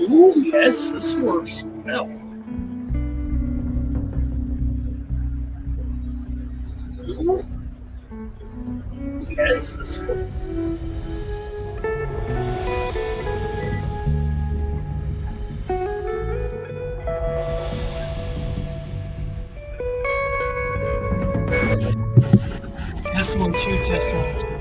Ooh, yes, this works well. Ooh. Yes, this works. Test 1, 2, test 1.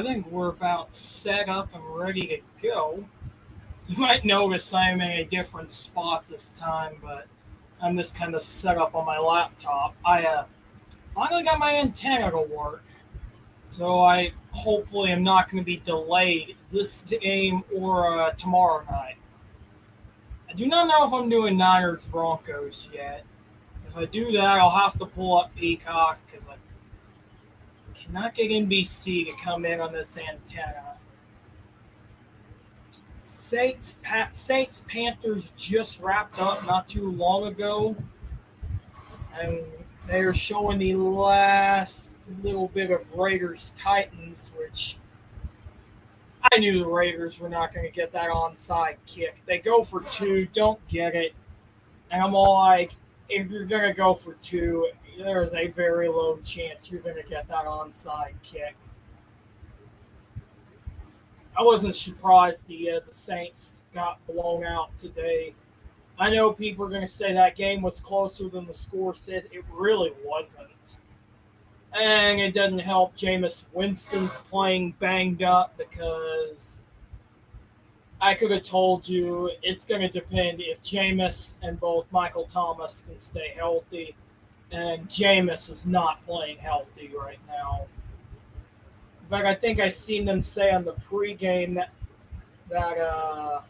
I think we're about set up and ready to go. You might notice I'm in a different spot this time, but I'm just kind of set up on my laptop. I finally got my antenna to work, so I hopefully am not going to be delayed this game or tomorrow night. I do not know if I'm doing Niners Broncos yet. If I do that, I'll have to pull up Peacock because I cannot get NBC to come in on this antenna. Saints Panthers just wrapped up not too long ago, and they're showing the last little bit of Raiders Titans, which I knew the Raiders were not going to get that onside kick. They go for two, don't get it, and I'm all like, if you're going to go for two, there's a very low chance you're going to get that onside kick. I wasn't surprised the Saints got blown out today. I know people are going to say that game was closer than the score says. It really wasn't. And it doesn't help Jameis Winston's playing banged up because I could have told you it's going to depend if Jameis and both Michael Thomas can stay healthy. And Jameis is not playing healthy right now. In fact, I think I seen them say on the pregame that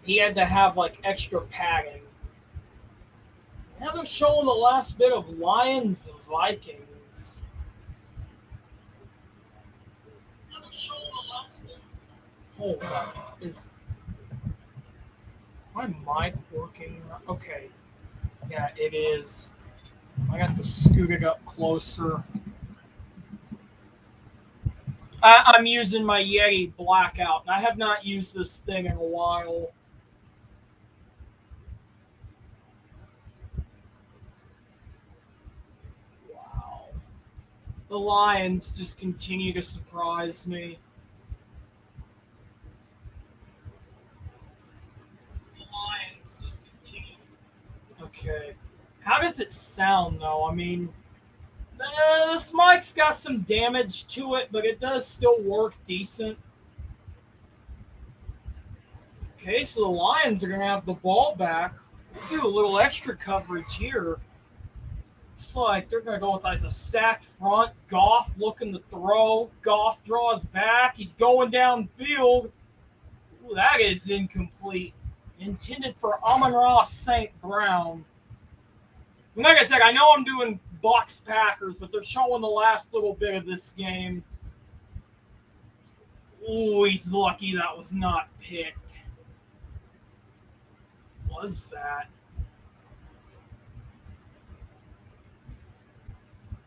he had to have like extra padding. Now they're showing the last bit of Lions Vikings. Hold on, is my mic working? Okay, yeah, it is. I got to scoot it up closer. I'm using my Yeti Blackout, and I have not used this thing in a while. Wow. The Lions just continue to surprise me. Okay. How does it sound, though? I mean, this mic's got some damage to it, but it does still work decent. Okay, so the Lions are going to have the ball back. We'll do a little extra coverage here. It's like they're going to go with like a stacked front. Goff looking to throw. Goff draws back. He's going downfield. Ooh, that is incomplete. Intended for Amon-Ra St. Brown. And like I said, I know I'm doing Bucs Packers, but they're showing the last little bit of this game. Oh, he's lucky that was not picked. Was that?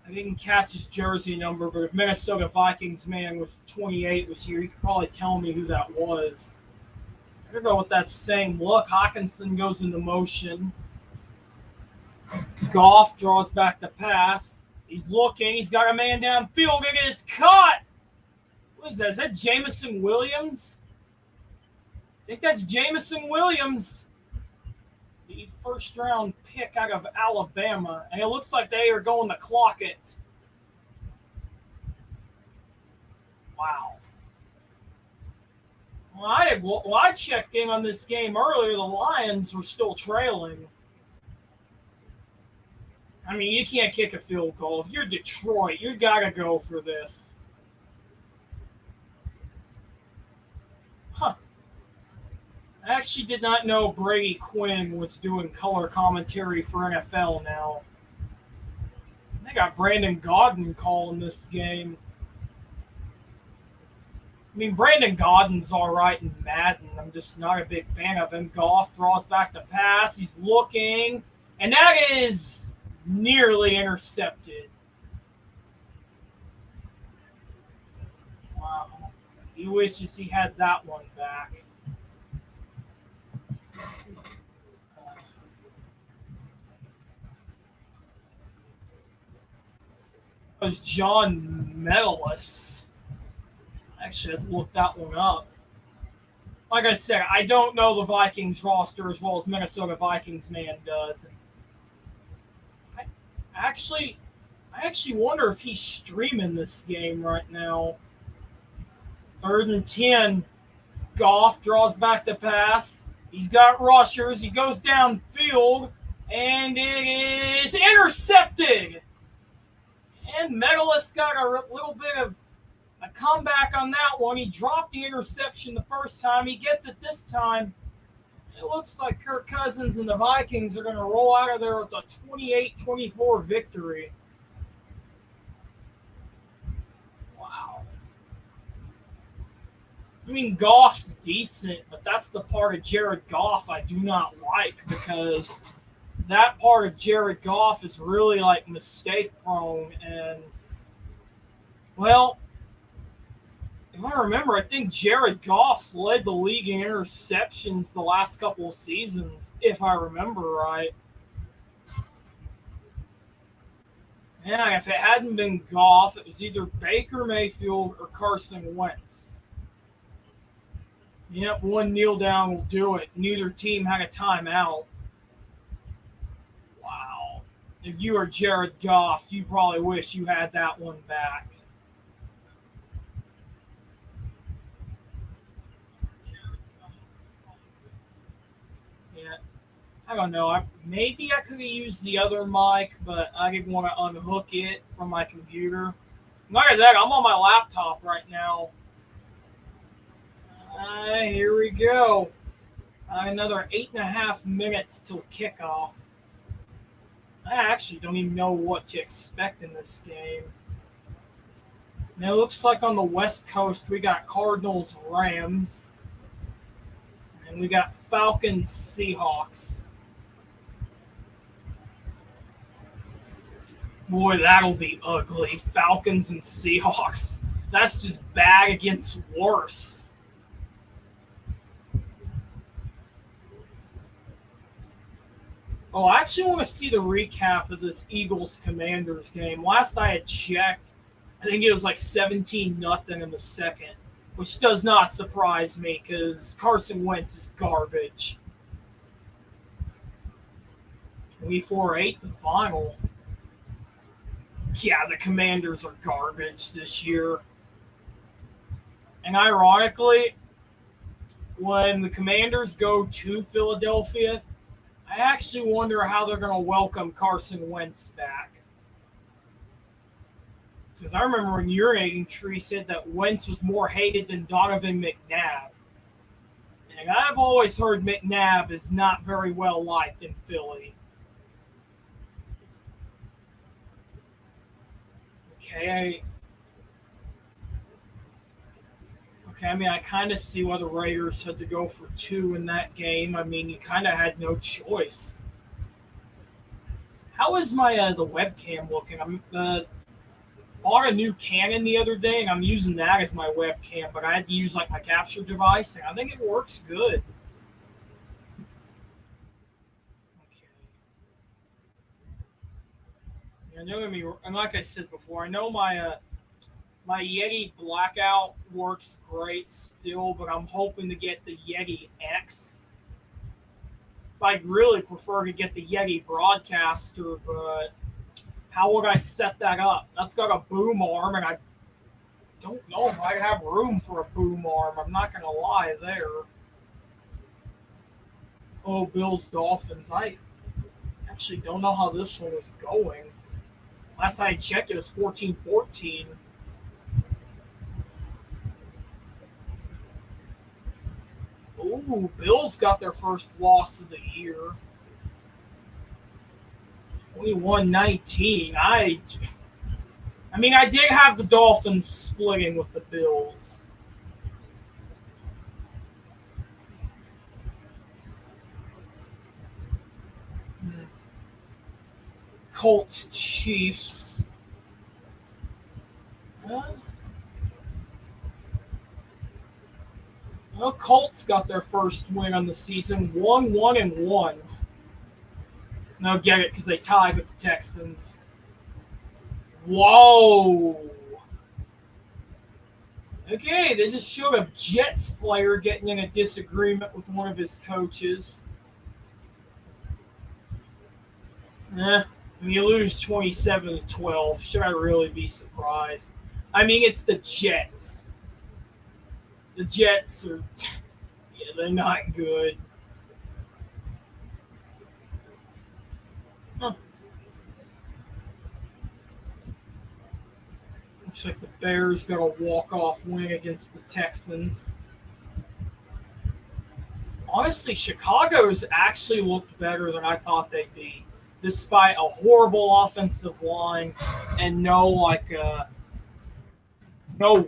I didn't catch his jersey number, but if Minnesota Vikings man was 28 was here, he could probably tell me who that was. I don't know what that same look. Hawkinson goes into motion. Goff draws back the pass. He's looking. He's got a man downfield. It is caught. What is that? Is that Jameson Williams? I think that's Jameson Williams. The first-round pick out of Alabama. And it looks like they are going to clock it. Wow. Well, I checked in on this game earlier. The Lions were still trailing. I mean, you can't kick a field goal. If you're Detroit, you got to go for this. Huh. I actually did not know Brady Quinn was doing color commentary for NFL now. They got Brandon Gaudin calling this game. I mean, Brandon Gaudin's all right in Madden. I'm just not a big fan of him. Goff draws back the pass. He's looking. And that is nearly intercepted. Wow. He wishes he had that one back. It was John Medalis. Actually, I had to look that one up. Like I said, I don't know the Vikings roster as well as Minnesota Vikings man does. I actually wonder if he's streaming this game right now. 3rd and 10. Goff draws back the pass. He's got rushers. He goes downfield, and it is intercepted. And Medalist got a little bit of a comeback on that one. He dropped the interception the first time. He gets it this time. It looks like Kirk Cousins and the Vikings are going to roll out of there with a 28-24 victory. Wow. I mean, Goff's decent, but that's the part of Jared Goff I do not like, because that part of Jared Goff is really like mistake prone. And, well, if I remember, I think Jared Goff's led the league in interceptions the last couple of seasons, if I remember right. Yeah, if it hadn't been Goff, it was either Baker Mayfield or Carson Wentz. Yep, one kneel down will do it. Neither team had a timeout. Wow. If you are Jared Goff, you probably wish you had that one back. Yeah. I don't know. Maybe I could have used the other mic, but I didn't want to unhook it from my computer. Like I said, I'm on my laptop right now. Here we go. Another 8.5 minutes till kickoff. I actually don't even know what to expect in this game. Now, it looks like on the West Coast we got Cardinals, Rams, and we got Falcons, Seahawks. Boy, that'll be ugly. Falcons and Seahawks. That's just bad against worse. Oh, I actually want to see the recap of this Eagles-Commanders game. Last I had checked, I think it was like 17-0 in the second, which does not surprise me because Carson Wentz is garbage. 24-8, the final. Yeah, the Commanders are garbage this year. And ironically, when the Commanders go to Philadelphia, I actually wonder how they're going to welcome Carson Wentz back. Because I remember when Urinating Tree said that Wentz was more hated than Donovan McNabb. And I've always heard McNabb is not very well liked in Philly. Okay, I mean, I kind of see why the Raiders had to go for 2 in that game. I mean, you kind of had no choice. How is my the webcam looking? I bought a new Canon the other day, and I'm using that as my webcam, but I had to use like my capture device, and I think it works good. Okay. And like I said before, I know my Yeti Blackout works great still, but I'm hoping to get the Yeti X. I'd really prefer to get the Yeti Broadcaster, but how would I set that up? That's got a boom arm, and I don't know if I have room for a boom arm. I'm not going to lie there. Oh, Bills Dolphins. I actually don't know how this one is going. Last I checked, it was 14-14. Ooh, Bills got their first loss of the year. 21-19. I mean, I did have the Dolphins splitting with the Bills. Colts, Chiefs. Well, Colts got their first win on the season, 1-1-1. No, get it, because they tied with the Texans. Whoa! Okay, they just showed a Jets player getting in a disagreement with one of his coaches. When you lose 27-12, should I really be surprised? I mean, it's the Jets. The Jets are, yeah, they're not good. Huh. Looks like the Bears got a walk-off win against the Texans. Honestly, Chicago's actually looked better than I thought they'd be, despite a horrible offensive line and no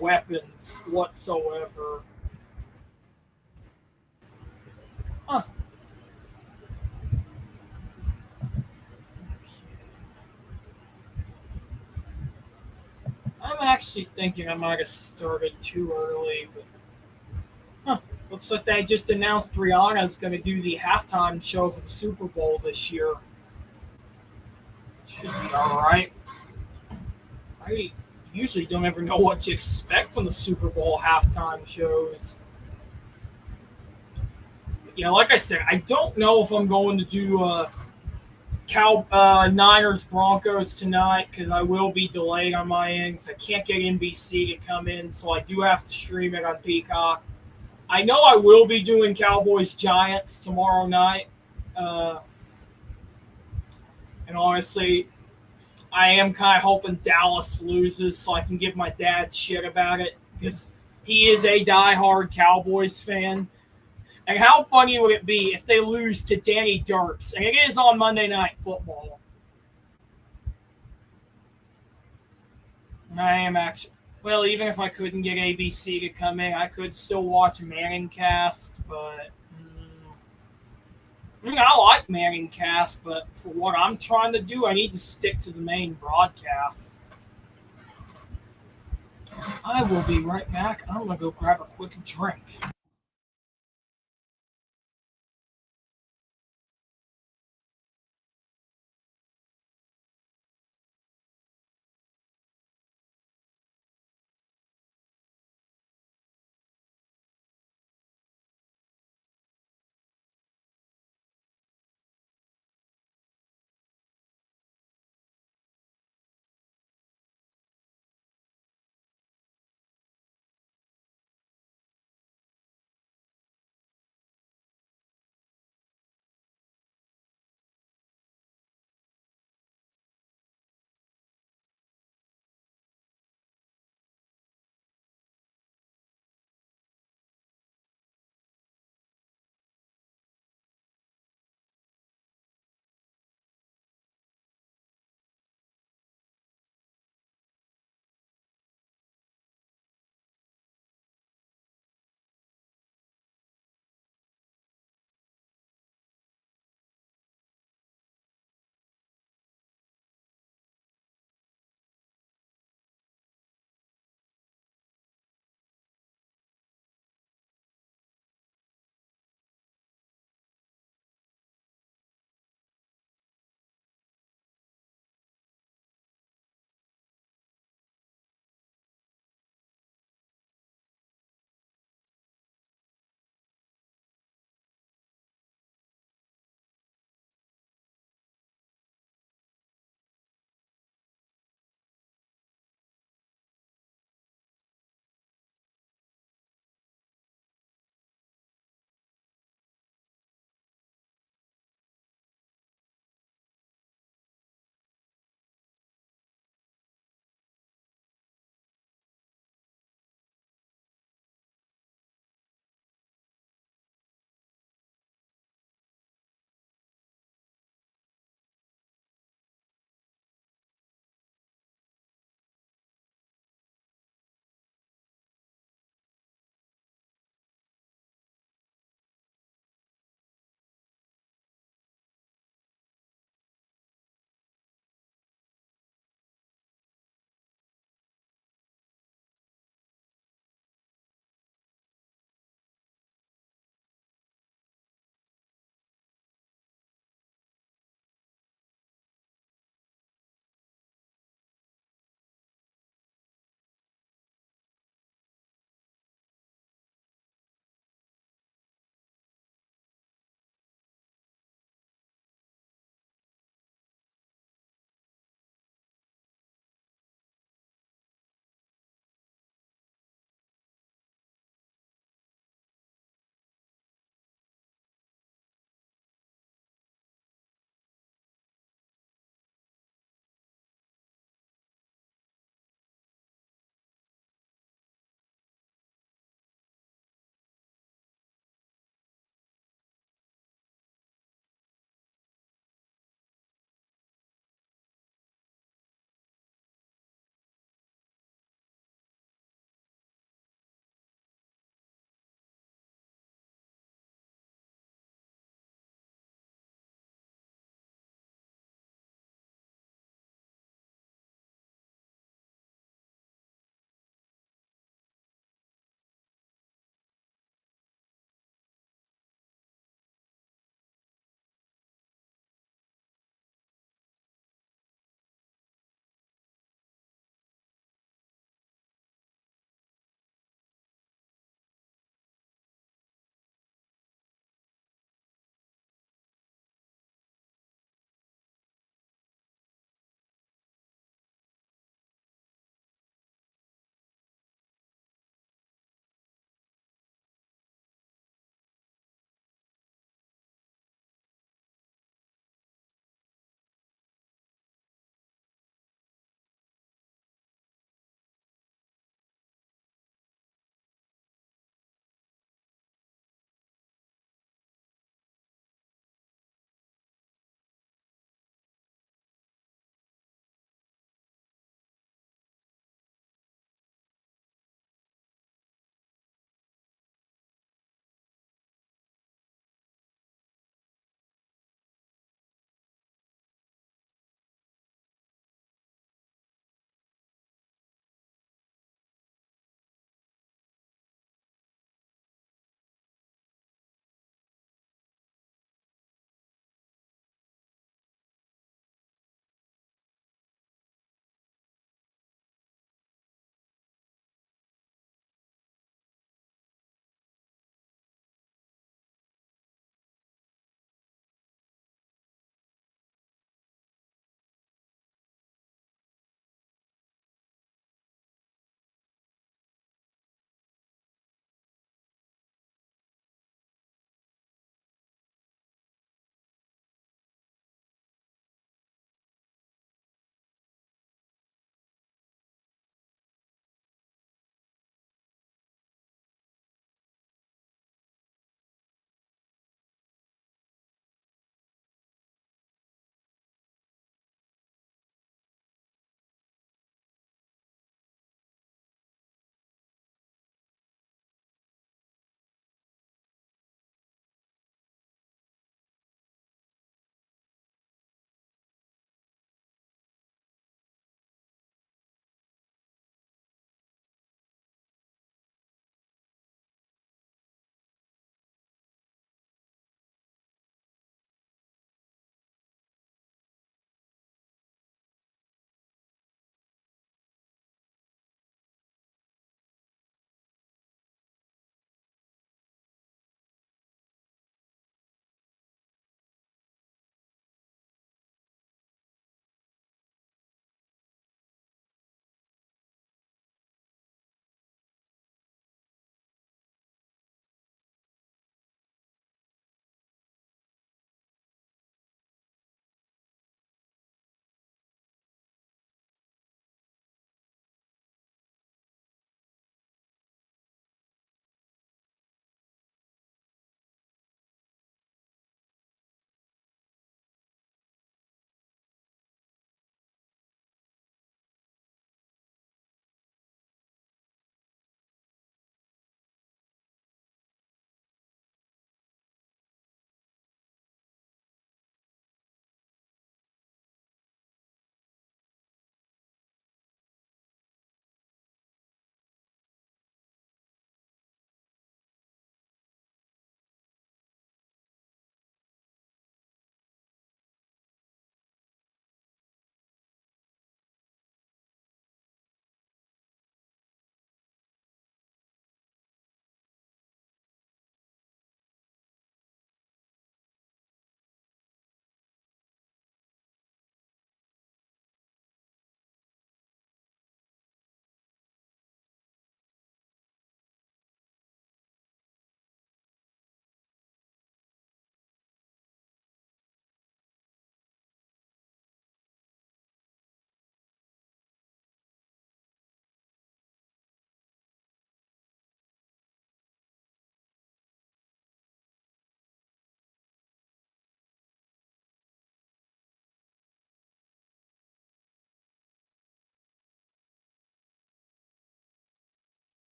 weapons whatsoever. Huh. I'm actually thinking I might have started too early, but huh. Looks like they just announced Rihanna's going to do the halftime show for the Super Bowl this year. Should be all right. I usually don't ever know what to expect from the Super Bowl halftime shows. Yeah, like I said, I don't know if I'm going to do Niners Broncos tonight because I will be delayed on my end because I can't get NBC to come in, so I do have to stream it on Peacock. I know I will be doing Cowboys Giants tomorrow night, uh, and honestly, I am kind of hoping Dallas loses so I can give my dad shit about it because he is a diehard Cowboys fan. And how funny would it be if they lose to Danny Derps? And it is on Monday Night Football. I am actually. Well, even if I couldn't get ABC to come in, I could still watch Manning Cast, but. I like Manning Cast, but for what I'm trying to do, I need to stick to the main broadcast. I will be right back. I'm going to go grab a quick drink.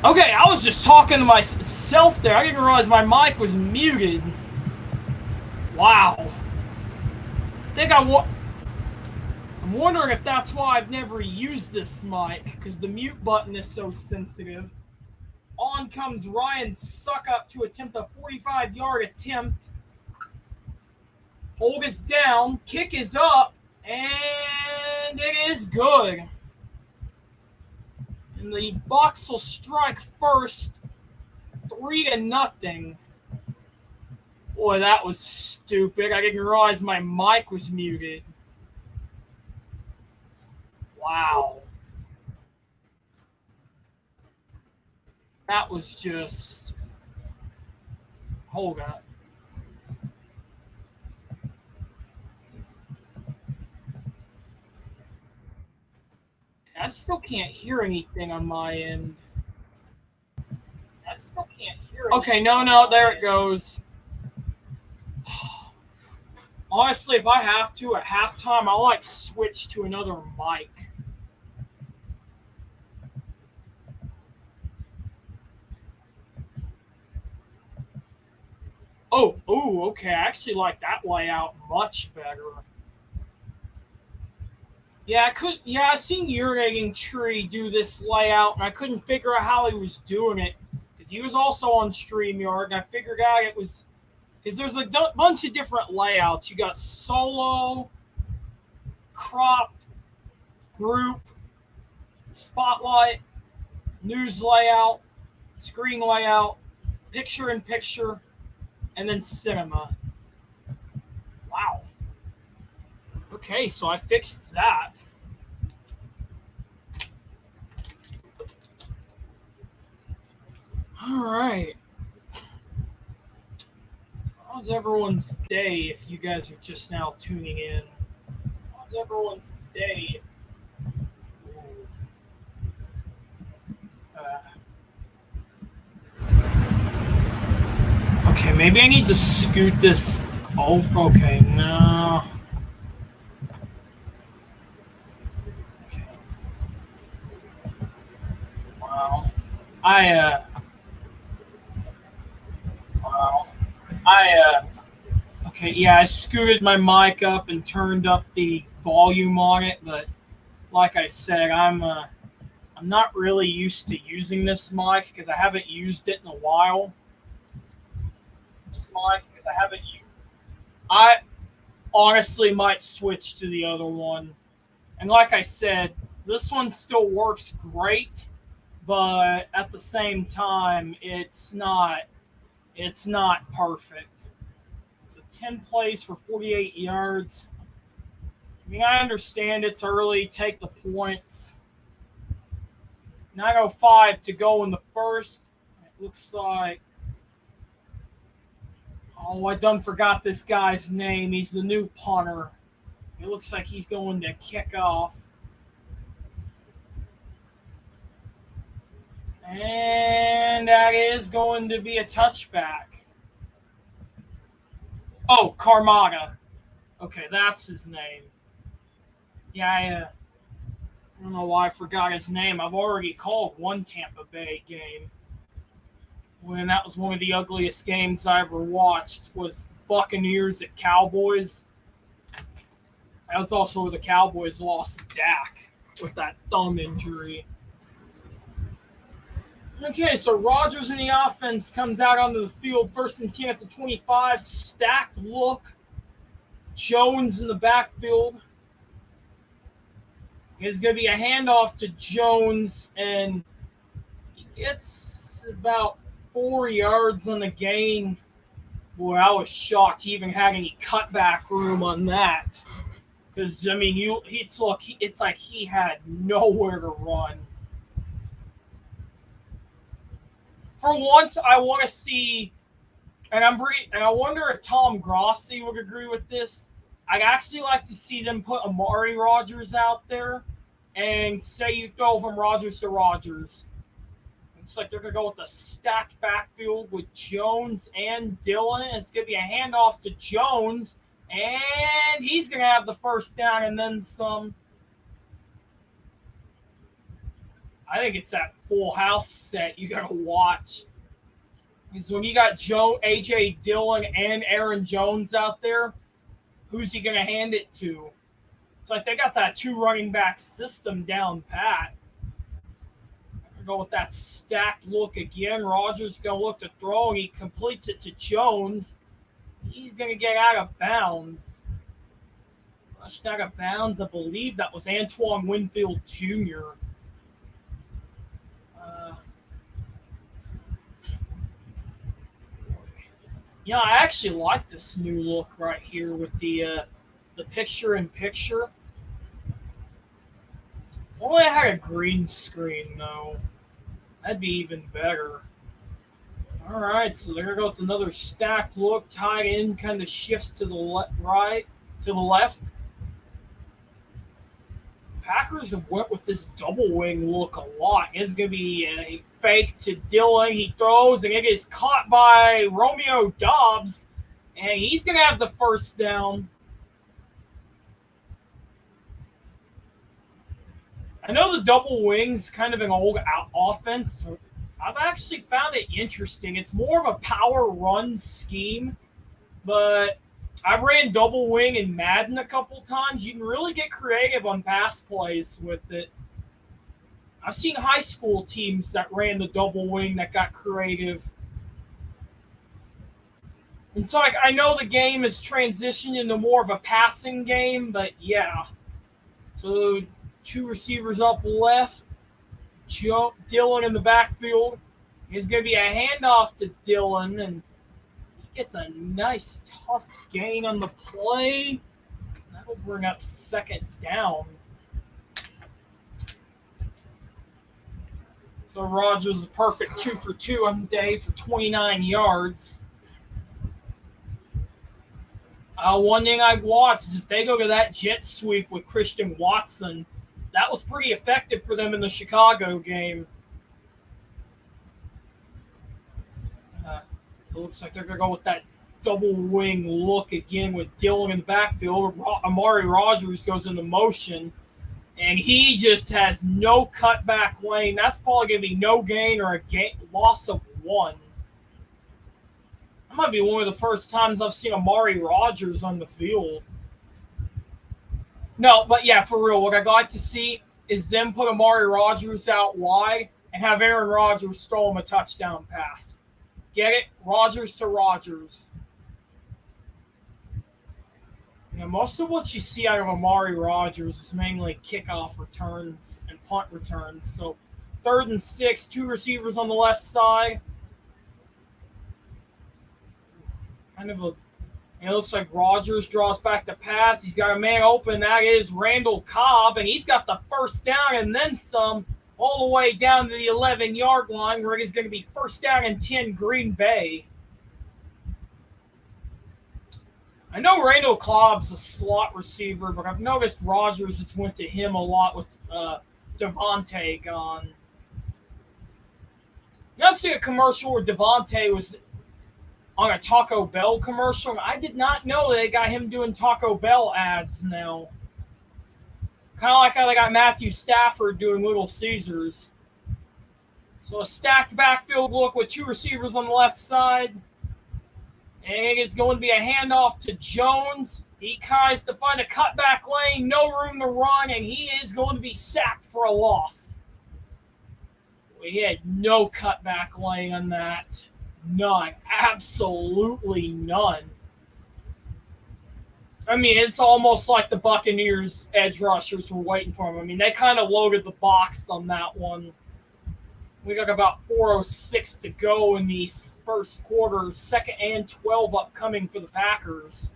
Okay, I was just talking to myself there. I didn't realize my mic was muted. Wow. I think I'm wondering if that's why I've never used this mic, because the mute button is so sensitive. On comes Ryan Suckup to attempt a 45-yard attempt. Hold is down, kick is up, and it is good. And the Bucs will strike first, 3-0. Boy, that was stupid. I didn't realize my mic was muted. Wow. That was just... Hold up. I still can't hear anything on my end. I still can't hear anything. Okay, no, there it goes. Honestly, if I have to at halftime, I'll like switch to another mic. Oh, okay. I actually like that layout much better. Yeah, I seen Urinating Tree do this layout, and I couldn't figure out how he was doing it, because he was also on StreamYard, and I figured out it was because there's a bunch of different layouts. You got solo, cropped, group, spotlight, news layout, screen layout, picture-in-picture, and then cinema. Wow. Okay, so I fixed that. All right. How's everyone's day if you guys are just now tuning in? How's everyone's day? Okay, maybe I need to scoot this over. Okay, no. Okay. Wow. Okay, yeah, I scooted my mic up and turned up the volume on it, but like I said, I'm not really used to using this mic because I haven't used it in a while. I honestly might switch to the other one. And like I said, this one still works great, but at the same time, it's not perfect. So 10 plays for 48 yards. I mean, I understand it's early, take the points. 9:05 to go in the first. It looks like... Oh, I done forgot this guy's name. He's the new punter. It looks like he's going to kick off. And that is going to be a touchback. Oh, Carmada. Okay, that's his name. Yeah, I don't know why I forgot his name. I've already called one Tampa Bay game. When that was one of the ugliest games I ever watched, was Buccaneers at Cowboys. That was also where the Cowboys lost Dak with that thumb injury. Okay, so Rodgers in the offense comes out onto the field, 1st and 10 at the 25, stacked look. Jones in the backfield. It's going to be a handoff to Jones, and he gets about 4 yards on the gain. Boy, I was shocked he even had any cutback room on that. Because, I mean, it's like he had nowhere to run. For once, I want to see, and I wonder if Tom Grossi would agree with this. I'd actually like to see them put Amari Rodgers out there and say you throw from Rodgers to Rodgers. Looks like they're going to go with a stacked backfield with Jones and Dillon. It's going to be a handoff to Jones, and he's going to have the first down and then some. I think it's that Full House set you got to watch. Because when you got A.J. Dillon and Aaron Jones out there, who's he going to hand it to? It's like they got that 2 running back system down pat. Go with that stacked look again. Rodgers going to look to throw, and he completes it to Jones. He's going to get out of bounds. Rushed out of bounds. I believe that was Antoine Winfield Jr. Yeah, I actually like this new look right here with the picture-in-picture. If only I had a green screen, though. That'd be even better. All right, so they're going to go with another stacked look. Tight end kind of shifts to the left. Packers have went with this double wing look a lot. It's going to be a fake to Dillon. He throws, and it is caught by Romeo Doubs, and he's going to have the first down. I know the double wing's kind of an old offense. I've actually found it interesting. It's more of a power run scheme, but I've ran double wing in Madden a couple times. You can really get creative on pass plays with it. I've seen high school teams that ran the double wing that got creative. And so I know the game has transitioned into more of a passing game, but yeah. So 2 receivers up left. Dillon in the backfield. It's going to be a handoff to Dillon, and he gets a nice, tough gain on the play. That'll bring up second down. So Rodgers is a perfect 2 for 2 on the day for 29 yards. One thing I'd watch is if they go to that jet sweep with Christian Watson. That was pretty effective for them in the Chicago game. So it looks like they're going to go with that double wing look again with Dillon in the backfield. Amari Rodgers goes into motion, and he just has no cutback lane. That's probably going to be no gain or a loss of 1. That might be one of the first times I've seen Amari Rodgers on the field. No, but yeah, for real, what I'd like to see is them put Amari Rodgers out wide and have Aaron Rodgers throw him a touchdown pass. Get it? Rodgers to Rodgers. You know, most of what you see out of Amari Rodgers is mainly kickoff returns and punt returns. So 3rd and 6, 2 receivers on the left side. And it looks like Rodgers draws back the pass. He's got a man open. That is Randall Cobb, and he's got the first down and then some all the way down to the 11-yard line where it is going to be first down and 10 Green Bay. I know Randall Cobb's a slot receiver, but I've noticed Rodgers has went to him a lot with Devontae gone. I see a commercial where Devontae was on a Taco Bell commercial. I did not know they got him doing Taco Bell ads now. Kind of like how they got Matthew Stafford doing Little Caesars. So a stacked backfield look with 2 receivers on the left side. And it is going to be a handoff to Jones. He tries to find a cutback lane, no room to run, and he is going to be sacked for a loss. We had no cutback lane on that. None. Absolutely none. I mean, it's almost like the Buccaneers edge rushers were waiting for him. I mean, they kind of loaded the box on that one. We got about 4:06 to go in the first quarter. 2nd and 12 upcoming for the Packers.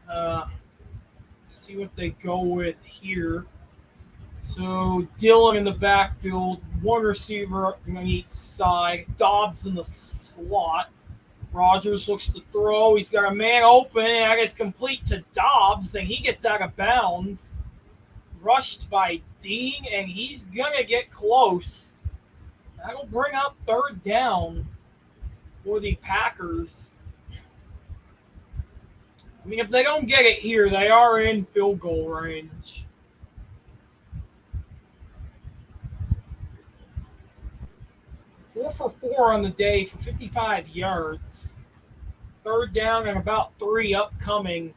Let's see what they go with here. So Dillon in the backfield, 1 receiver on each side. Doubs in the slot. Rodgers looks to throw. He's got a man open, and I guess complete to Doubs, and he gets out of bounds. Rushed by Dean, and he's going to get close. That'll bring up 3rd down for the Packers. I mean, if they don't get it here, they are in field goal range. 4 for 4 on the day for 55 yards. Third down and about 3 upcoming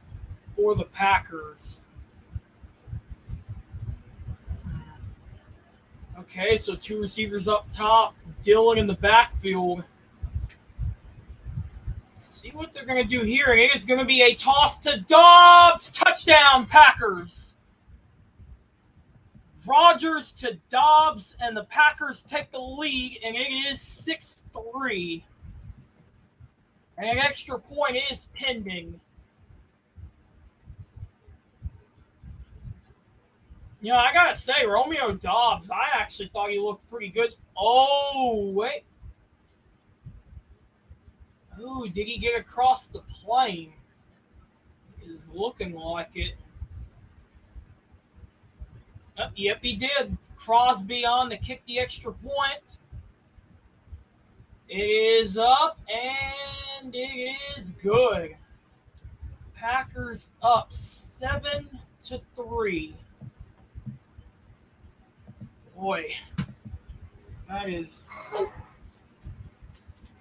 for the Packers. Okay, so 2 receivers up top, Dillon in the backfield. Let's see what they're going to do here. And it is going to be a toss to Dobbs. Touchdown, Packers. Rodgers to Dobbs, and the Packers take the lead, and it is 6-3. And an extra point is pending. You know, I gotta say, Romeo Dobbs, I actually thought he looked pretty good. Oh, wait. Ooh, did he get across the plane? It is looking like it. Oh, yep, he did. Crosby on to kick the extra point. It is up, and it is good. Packers up 7-3. Boy, that is.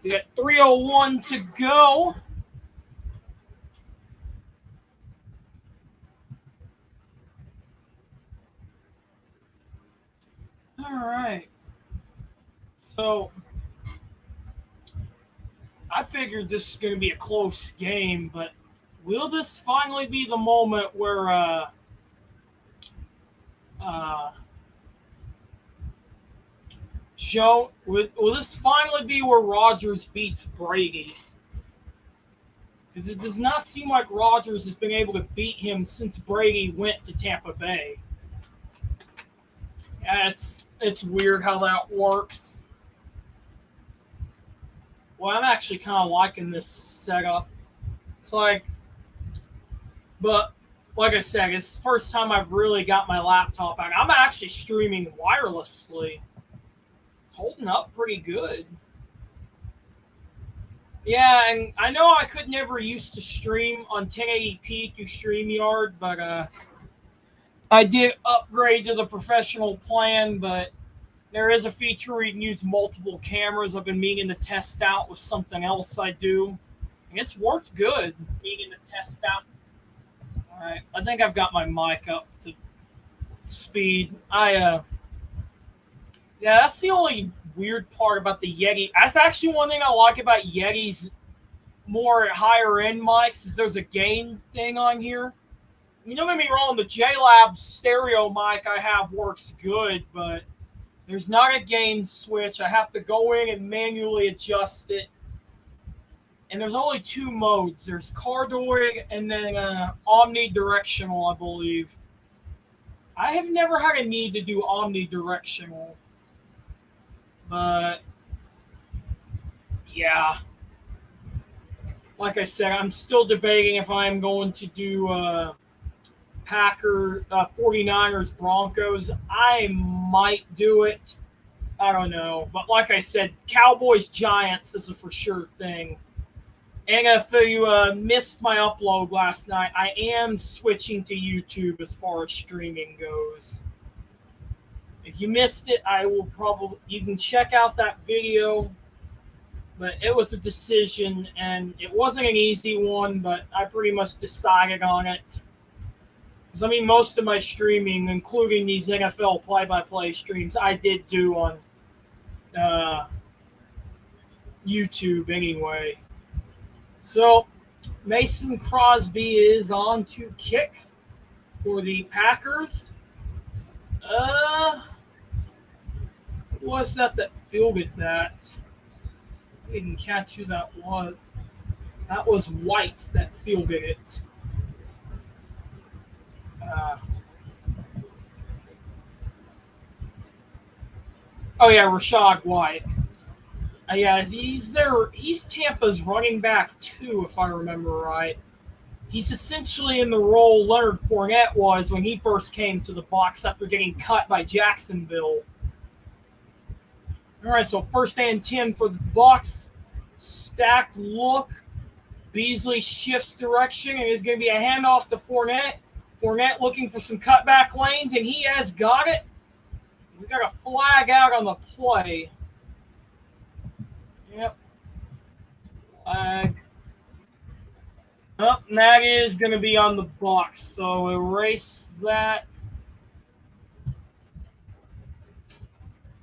We got 3:01 to go. All right. So I figured this is going to be a close game, but will this finally be the moment where will this finally be where Rodgers beats Brady? Because it does not seem like Rodgers has been able to beat him since Brady went to Tampa Bay. Yeah, it's weird how that works. Well, I'm actually kind of liking this setup. It's like, but like I said, it's the first time I've really got my laptop out. I'm actually streaming wirelessly. It's holding up pretty good. Yeah, and I know I could never used to stream on 1080p through StreamYard, but I did upgrade to the professional plan, but there is a feature where you can use multiple cameras. I've been meaning to test out with something else I do, and it's worked good. Meaning to test out. All right, I think I've got my mic up to speed. Yeah, that's the only weird part about the Yeti. That's actually one thing I like about Yeti's more higher end mics is there's a gain thing on here. I mean, don't get me wrong, the JLab stereo mic I have works good, but there's not a gain switch. I have to go in and manually adjust it. And there's only 2 modes. There's cardioid and then omnidirectional, I believe. I have never had a need to do omnidirectional. But, yeah. Like I said, I'm still debating if I'm going to do 49ers, Broncos. I might do it. I don't know. But like I said, Cowboys, Giants is a for sure thing. And if you missed my upload last night, I am switching to YouTube as far as streaming goes. If you missed it, you can check out that video. But it was a decision, and it wasn't an easy one, but I pretty much decided on it. Because, I mean, most of my streaming, including these NFL play-by-play streams, I did do on YouTube anyway. So, Mason Crosby is on to kick for the Packers. Who was that fielded that? I didn't catch who that was. That was White that fielded it. Oh yeah, Rashad White. Yeah, he's Tampa's running back too, if I remember right. He's essentially in the role Leonard Fournette was when he first came to the Bucs after getting cut by Jacksonville. All right, so first and 10 for the Bucs. Stacked look. Beasley shifts direction, and it's going to be a handoff to Fournette. Fournette looking for some cutback lanes, and he has got it. We got a flag out on the play. Yep. Oh, that is going to be on the box, so erase that.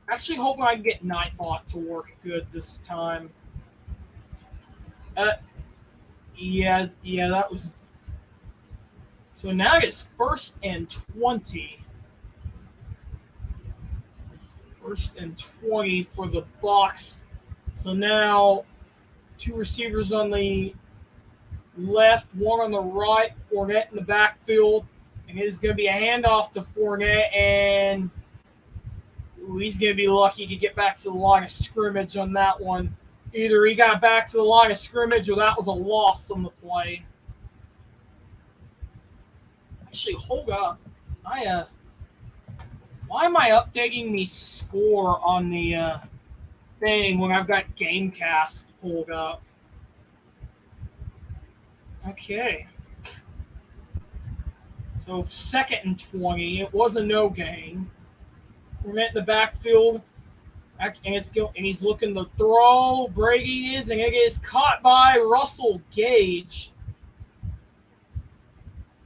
Actually, hoping I can get Nightbot to work good this time. Yeah, that was. So now it's 1st and 20. 1st and 20 for the box. So now 2 receivers on the left, 1 on the right, Fournette in the backfield. And it is going to be a handoff to Fournette, and he's going to be lucky to get back to the line of scrimmage on that one. Either he got back to the line of scrimmage or that was a loss on the play. Actually, hold up. Why am I updating the score on the thing when I've got Gamecast pulled up? Okay. So 2nd and 20. It was a no gain. We're in the backfield. And he's looking to throw. Brady is, and it is caught by Russell Gage.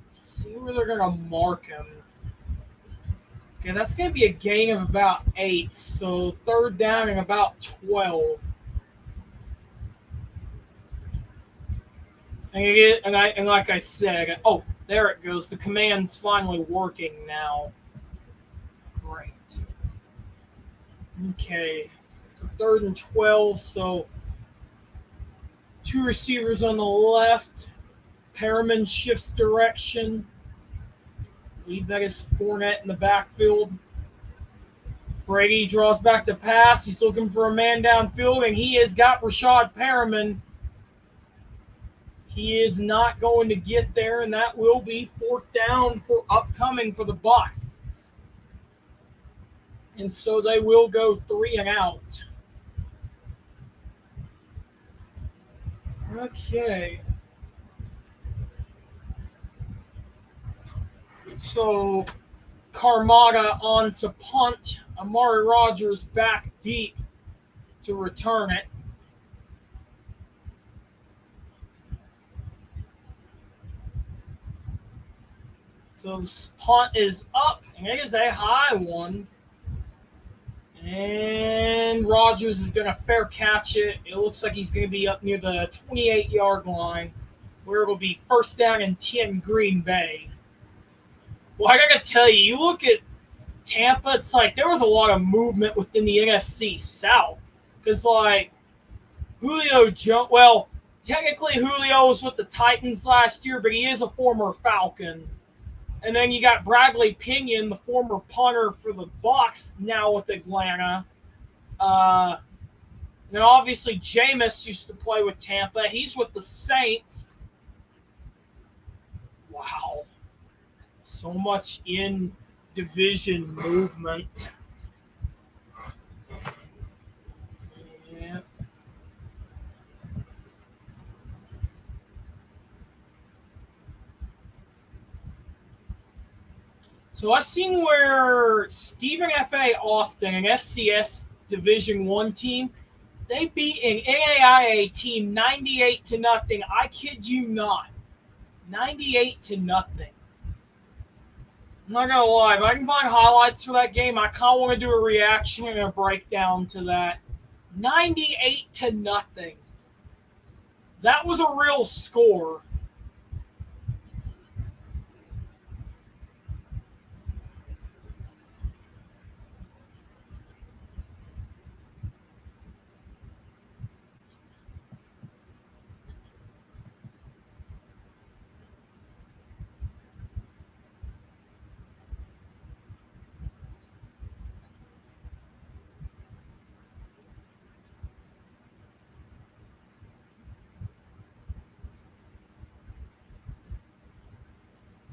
Let's see where they're going to mark him. Okay, that's going to be a gain of about 8. So 3rd down and about 12. And like I said, oh, there it goes. The command's finally working now. Great. Okay. So 3rd and 12. So 2 receivers on the left. Perriman shifts direction. I believe that is Fournette in the backfield. Brady draws back to pass. He's looking for a man downfield, and he has got Rashad Perriman. He is not going to get there, and that will be 4th down for upcoming for the Bucs. And so they will go 3 and out. Okay. So Carmada on to punt. Amari Rogers back deep to return it. So the punt is up, and it is a high one. And Rogers is going to fair catch it. It looks like he's going to be up near the 28-yard line, where it'll be 1st down and 10 Green Bay. Well, I got to tell you, you look at Tampa, it's like there was a lot of movement within the NFC South. Because, like, Julio Jones, well, technically Julio was with the Titans last year, but he is a former Falcon. And then you got Bradley Pinion, the former punter for the Bucs, now with Atlanta. And obviously Jameis used to play with Tampa. He's with the Saints. Wow. So much in division movement. Yeah. So I've seen where Stephen F.A. Austin, an FCS Division I team, they beat an NAIA team 98-0. I kid you not. 98-0. I'm not going to lie. If I can find highlights for that game, I kind of want to do a reaction and a breakdown to that. 98-0. That was a real score.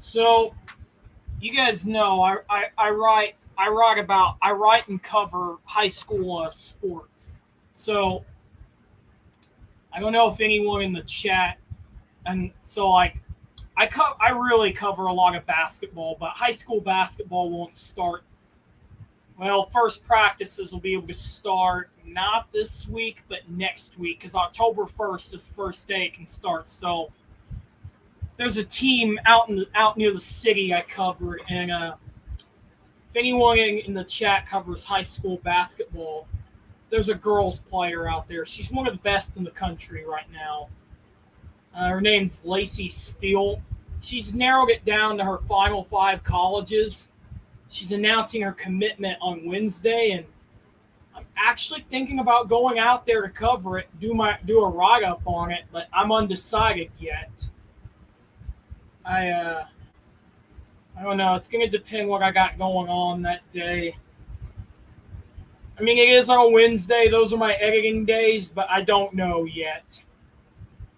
So, you guys know I write and cover high school sports. So, I don't know if anyone in the chat, and so like I really cover a lot of basketball, but high school basketball won't start. Well, first practices will be able to start not this week, but next week, because October 1st is the first day it can start. So there's a team out near the city I covered, and if anyone in the chat covers high school basketball, there's a girls player out there. She's one of the best in the country right now. Her name's Lacey Steele. She's narrowed it down to her final 5 colleges. She's announcing her commitment on Wednesday, and I'm actually thinking about going out there to cover it, do a write-up on it, but I'm undecided yet. I don't know. It's going to depend what I got going on that day. I mean, it is on a Wednesday. Those are my editing days, but I don't know yet.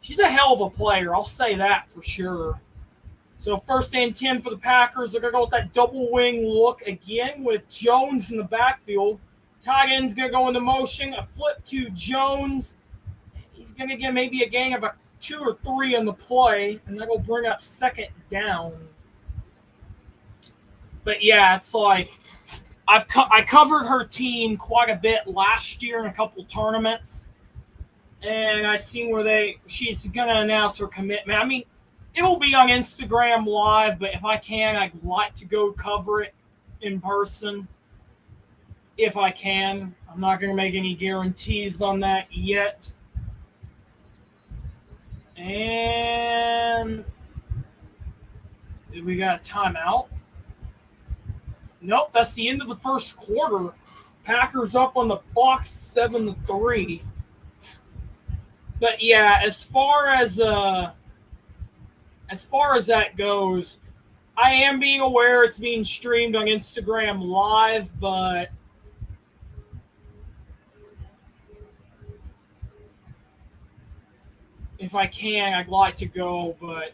She's a hell of a player. I'll say that for sure. So first and 10 for the Packers. They're going to go with that double wing look again with Jones in the backfield. Tight end's going to go into motion. A flip to Jones. He's going to get maybe a gain of 2 or 3 on the play, and that'll bring up second down. But yeah, it's like I covered her team quite a bit last year in a couple tournaments, and I seen where she's going to announce her commitment. I mean, it will be on Instagram Live, but if I can, I'd like to go cover it in person. If I can. I'm not going to make any guarantees on that yet. And we got a timeout. Nope, that's the end of the first quarter. Packers up on the box 7-3. But yeah, as far as that goes, I am being aware it's being streamed on Instagram Live, but if I can, I'd like to go, but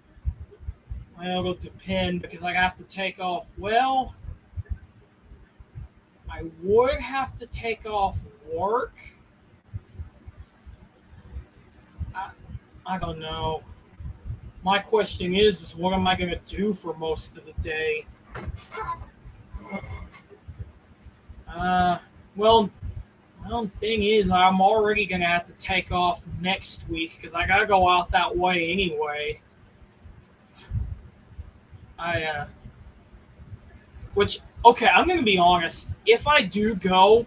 it'll depend because I have to take off. Well, I would have to take off work. I don't know. My question is what am I going to do for most of the day? Well, the thing is, I'm already going to have to take off next week because I got to go out that way anyway. Okay, I'm going to be honest. If I do go,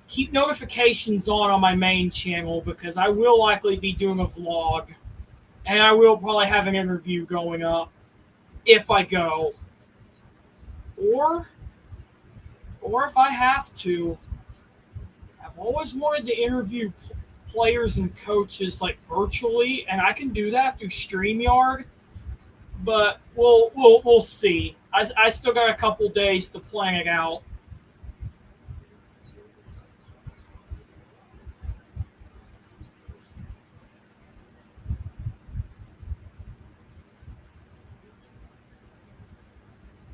keep notifications on my main channel because I will likely be doing a vlog. And I will probably have an interview going up if I go. Or if I have to, I've always wanted to interview players and coaches like virtually, and I can do that through StreamYard. But we'll see. I still got a couple days to plan it out.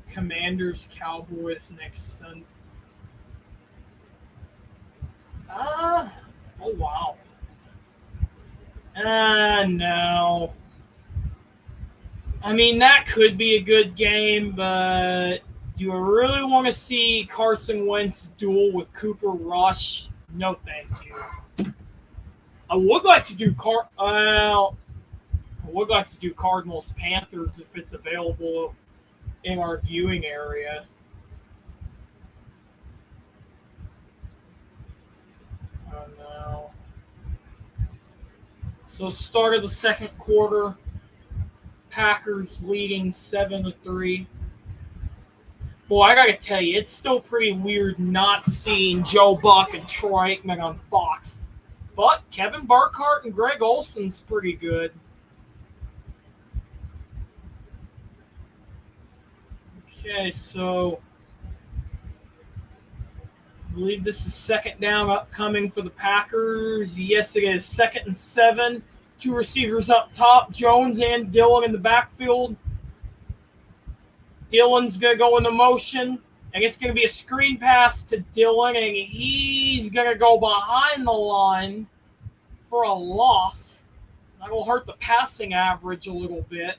Commanders, Cowboys next Sunday. Oh wow. No. I mean, that could be a good game, but do I really want to see Carson Wentz duel with Cooper Rush? No, thank you. I would like to do Cardinals Panthers if it's available in our viewing area. Oh no. So start of the second quarter, Packers leading 7-3. Well, I gotta tell you, it's still pretty weird not seeing Joe Buck and Troy Aikman on Fox. But Kevin Burkhardt and Greg Olson's pretty good. Okay, so I believe this is second down upcoming for the Packers. Yes, it is. 2nd and 7. 2 receivers up top, Jones and Dillon in the backfield. Dillon's going to go into motion, and it's going to be a screen pass to Dillon, and he's going to go behind the line for a loss. That will hurt the passing average a little bit.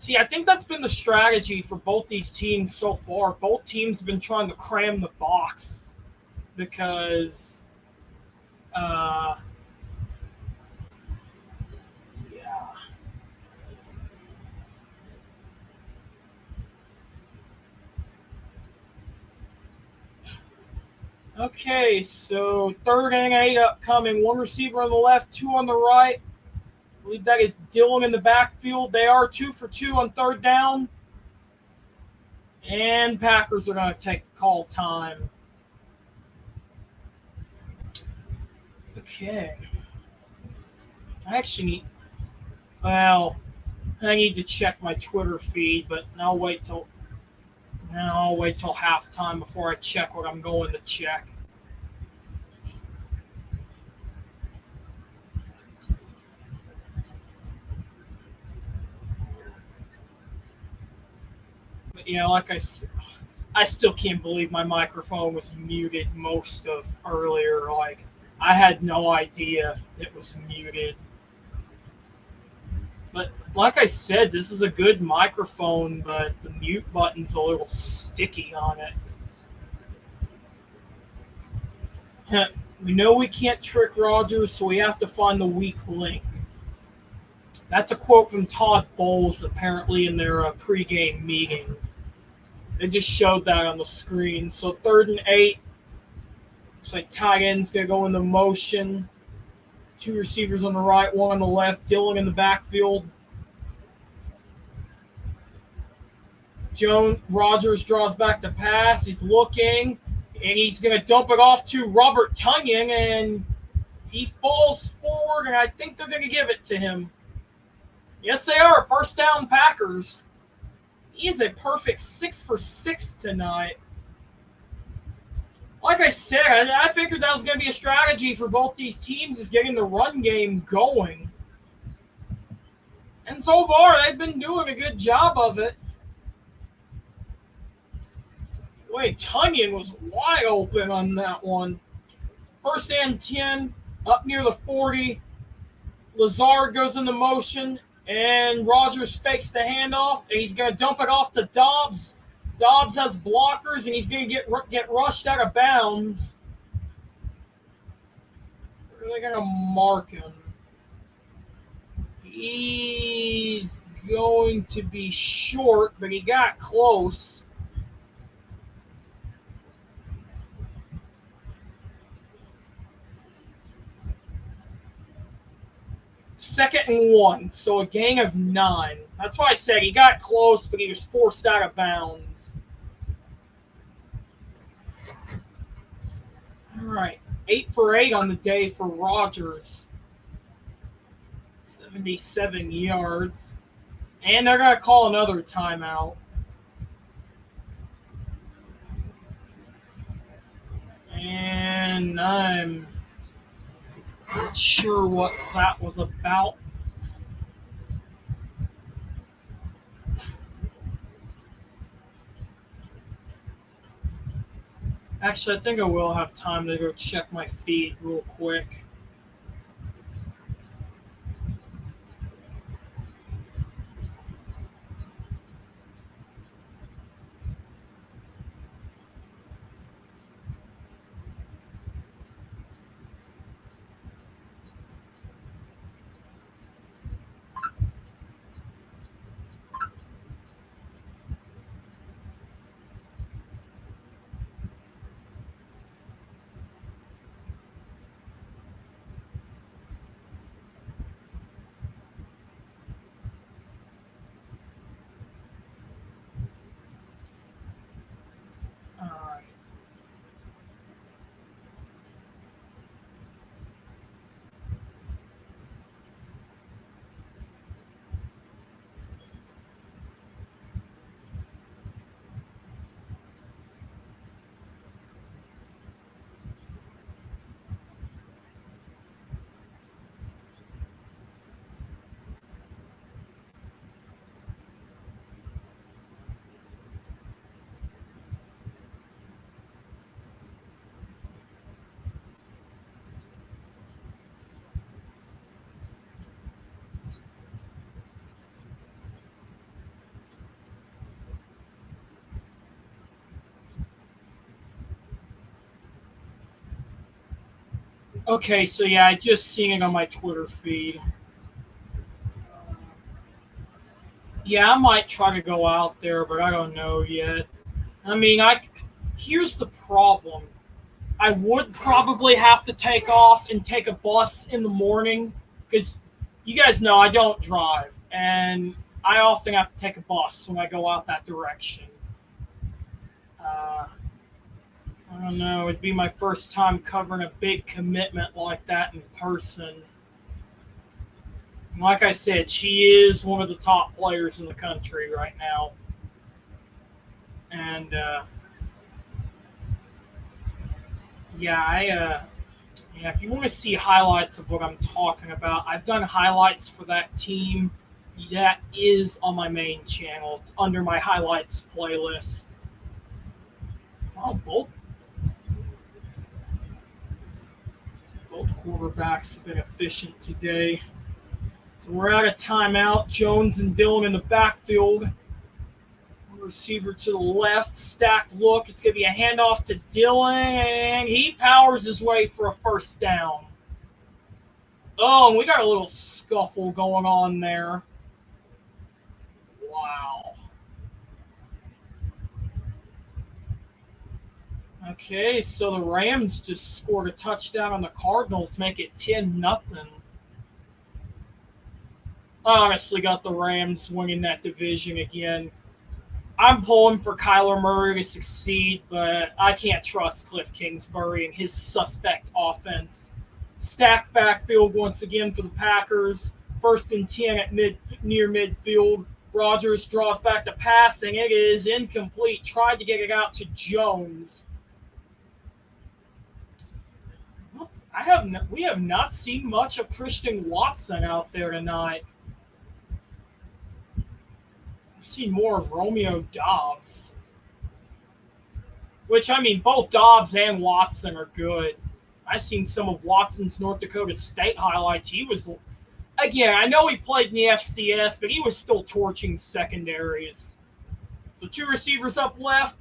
See, I think that's been the strategy for both these teams so far. Both teams have been trying to cram the box because, uh, yeah. Okay, so third and 8 upcoming. One receiver on the left, two on the right. I believe that is Dillon in the backfield. They are 2 for 2 on third down. And Packers are going to take call time. Okay. I actually need, well, I need to check my Twitter feed, but I'll wait till halftime before I check what I'm going to check. But yeah, like I still can't believe my microphone was muted most of earlier. Like, I had no idea it was muted. But like I said, this is a good microphone, but the mute button's a little sticky on it. We know we can't trick Rodgers, so we have to find the weak link. That's a quote from Todd Bowles, apparently, in their pregame meeting. They just showed that on the screen. So third and 8. Looks like tight end's going to go into motion. Two receivers on the right, one on the left. Dillon in the backfield. Rodgers draws back the pass. He's looking, and he's going to dump it off to Robert Tonyan, and he falls forward, and I think they're going to give it to him. Yes, they are. First down, Packers. He is a perfect 6 for 6 tonight. Like I said, I figured that was going to be a strategy for both these teams, is getting the run game going. And so far, they've been doing a good job of it. Wait, Tonyan was wide open on that one. First and 10, up near the 40. Lazard goes into motion, and Rodgers fakes the handoff, and he's going to dump it off to Dobbs. Dobbs has blockers, and he's going to get rushed out of bounds. Where are they going to mark him? He's going to be short, but he got close. Second and 1, so a gain of 9. That's why I said he got close, but he was forced out of bounds. All right, 8 for 8 on the day for Rodgers. 77 yards. And they're going to call another timeout. And I'm not sure what that was about. Actually, I think I will have time to go check my feed real quick. Okay, so yeah, I just seen it on my Twitter feed. Yeah, I might try to go out there, but I don't know yet. I mean, here's the problem. I would probably have to take off and take a bus in the morning because you guys know I don't drive, and I often have to take a bus when I go out that direction. Uh, I don't know. It'd be my first time covering a big commitment like that in person. Like I said, she is one of the top players in the country right now. And yeah, if you want to see highlights of what I'm talking about, I've done highlights for that team. That is on my main channel under my highlights playlist. Oh, both quarterbacks have been efficient today. So we're out of timeout. Jones and Dillon in the backfield. Receiver to the left, stacked look. It's going to be a handoff to Dillon, and he powers his way for a first down. Oh, and we got a little scuffle going on there. Wow. Okay, so the Rams just scored a touchdown on the Cardinals, make it 10-0. I honestly got the Rams winning that division again. I'm pulling for Kyler Murray to succeed, but I can't trust Cliff Kingsbury and his suspect offense. Stacked backfield once again for the Packers. 1st and 10 at near midfield. Rodgers draws back to passing. It is incomplete. Tried to get it out to Jones. We have not seen much of Christian Watson out there tonight. I've seen more of Romeo Doubs. Which, I mean, both Doubs and Watson are good. I've seen some of Watson's North Dakota State highlights. He was, again, I know he played in the FCS, but he was still torching secondaries. So 2 receivers up left.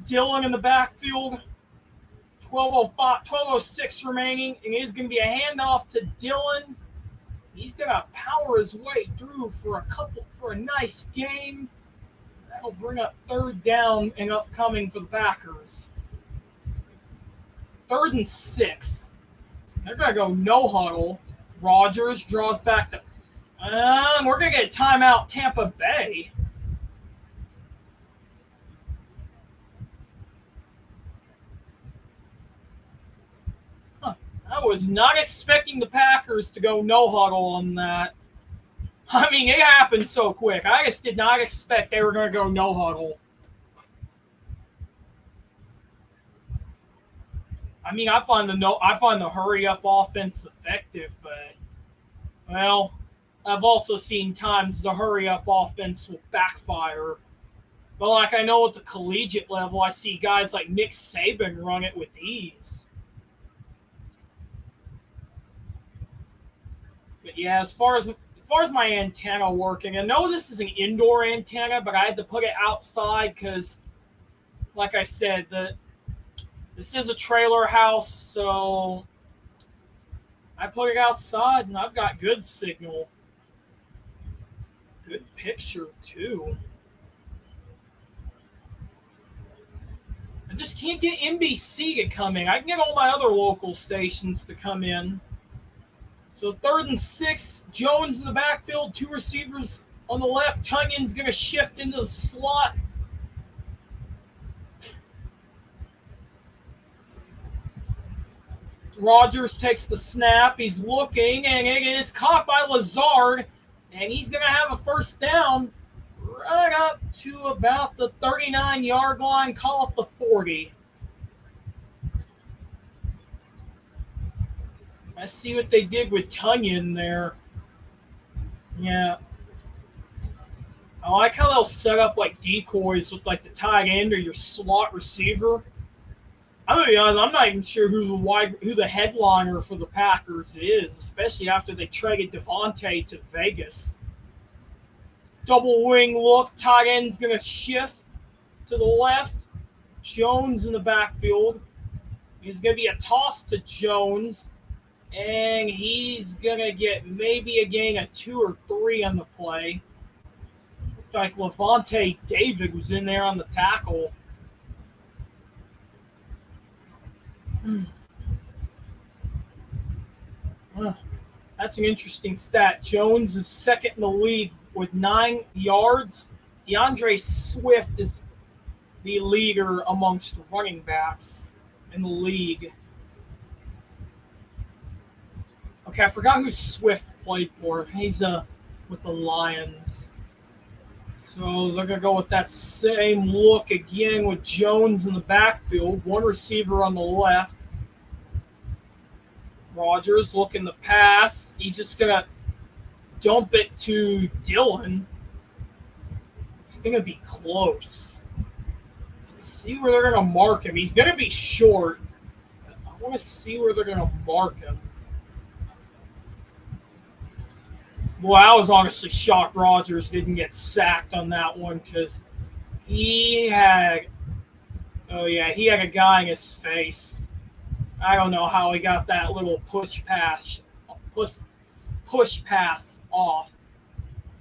Dillon in the backfield. 12:06 remaining. And it is going to be a handoff to Dillon. He's going to power his way through for a nice game. That'll bring up 3rd down and upcoming for the Packers. 3rd and 6. They're going to go no huddle. Rodgers draws back to. We're going to get a timeout, Tampa Bay. I was not expecting the Packers to go no huddle on that. I mean, it happened so quick. I just did not expect they were going to go no huddle. I mean, I find the hurry up offense effective, but well, I've also seen times the hurry up offense will backfire. But like I know at the collegiate level, I see guys like Nick Saban run it with ease. But yeah, as far as my antenna working, I know this is an indoor antenna, but I had to put it outside because, like I said, this is a trailer house, so I put it outside, and I've got good signal. Good picture, too. I just can't get NBC to come in. I can get all my other local stations to come in. So 3rd and 6, Jones in the backfield, 2 receivers on the left. Tunyon's going to shift into the slot. Rodgers takes the snap. He's looking, and it is caught by Lazard, and he's going to have a first down right up to about the 39-yard line, call it the 40. I see what they did with Tunyon there. Yeah. I like how they'll set up like decoys with like the tight end or your slot receiver. I'm gonna be honest, I'm not even sure who the headliner for the Packers is, especially after they traded Devontae to Vegas. Double wing look, tight end's gonna shift to the left. Jones in the backfield. It's gonna be a toss to Jones. And he's going to get maybe a gain of 2 or 3 on the play. Looked like Levante David was in there on the tackle. That's an interesting stat. Jones is second in the league with 9 yards. DeAndre Swift is the leader amongst running backs in the league. Okay, I forgot who Swift played for. He's with the Lions. So they're going to go with that same look again with Jones in the backfield. One receiver on the left. Rodgers looking to pass. He's just going to dump it to Dillon. It's going to be close. Let's see where they're going to mark him. He's going to be short. I want to see where they're going to mark him. Boy, I was honestly shocked Rodgers didn't get sacked on that one because he had a guy in his face. I don't know how he got that little push pass off.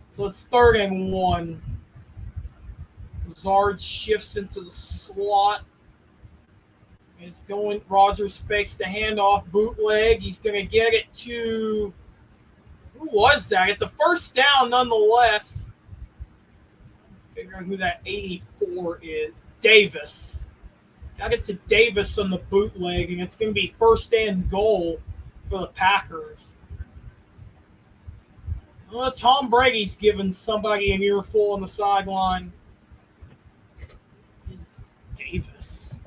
So it's 3rd and 1. Lazard shifts into the slot. It's going. Rodgers fakes the handoff, bootleg. He's going to get it to. Who was that? It's a first down nonetheless. Figure out who that 84 is. Davis. Got it to Davis on the bootleg, and it's going to be 1st and goal for the Packers. Well, Tom Brady's giving somebody an earful on the sideline. It's Davis.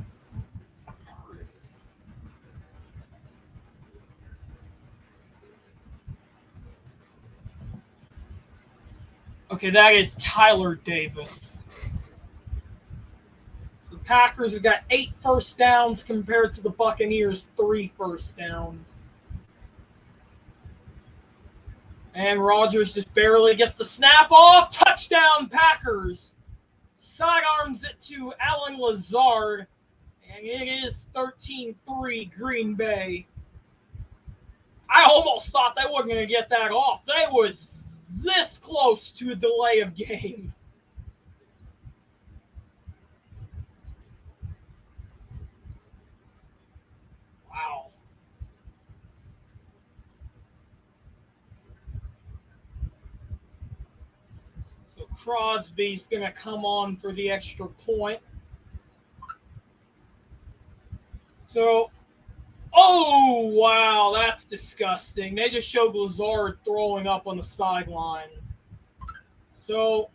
Okay, that is Tyler Davis. So the Packers have got 8 first downs compared to the Buccaneers' 3 first downs. And Rodgers just barely gets the snap off. Touchdown, Packers. Sidearms it to Alan Lazard. And it is 13-3 Green Bay. I almost thought they weren't going to get that off. They was this close to a delay of game. Wow. So Crosby's going to come on for the extra point. So, oh, wow, that's disgusting. They just showed Lazard throwing up on the sideline. So,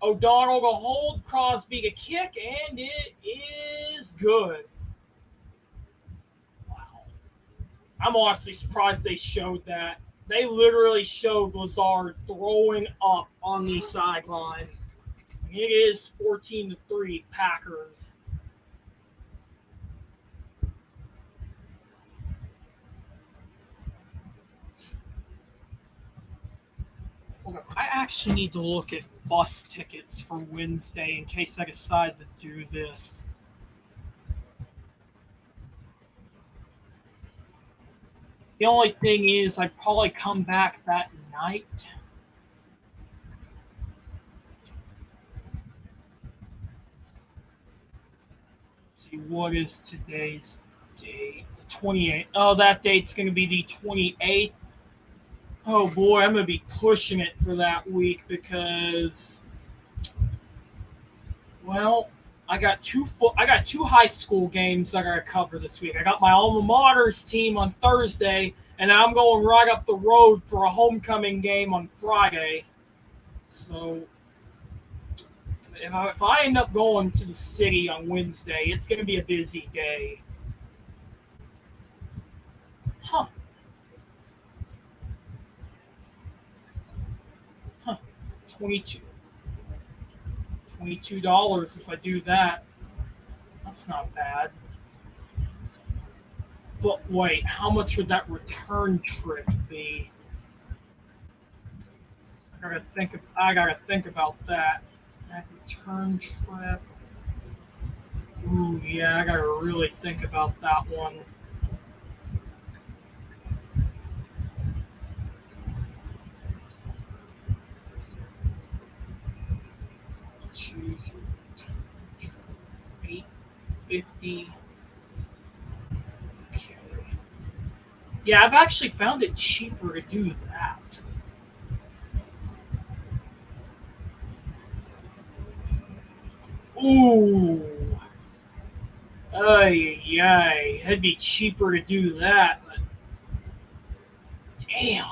O'Donnell to hold, Crosby to kick, and it is good. Wow. I'm honestly surprised they showed that. They literally showed Lazard throwing up on the sideline. It is 14-3 Packers. I actually need to look at bus tickets for Wednesday in case I decide to do this. The only thing is I'd probably come back that night. Let's see, what is today's date? The 28th. Oh, that date's going to be the 28th. Oh boy, I'm going to be pushing it for that week because, well, I got two high school games I got to cover this week. I got my alma mater's team on Thursday, and I'm going right up the road for a homecoming game on Friday. So if I end up going to the city on Wednesday, it's going to be a busy day. Huh. $22 if I do that. That's not bad. But wait, how much would that return trip be? I gotta think about that. That return trip. Ooh, yeah, I gotta really think about that one. choose 850. Okay. Yeah, I've actually found it cheaper to do that. Ooh. Ay, yay. It'd be cheaper to do that, but damn.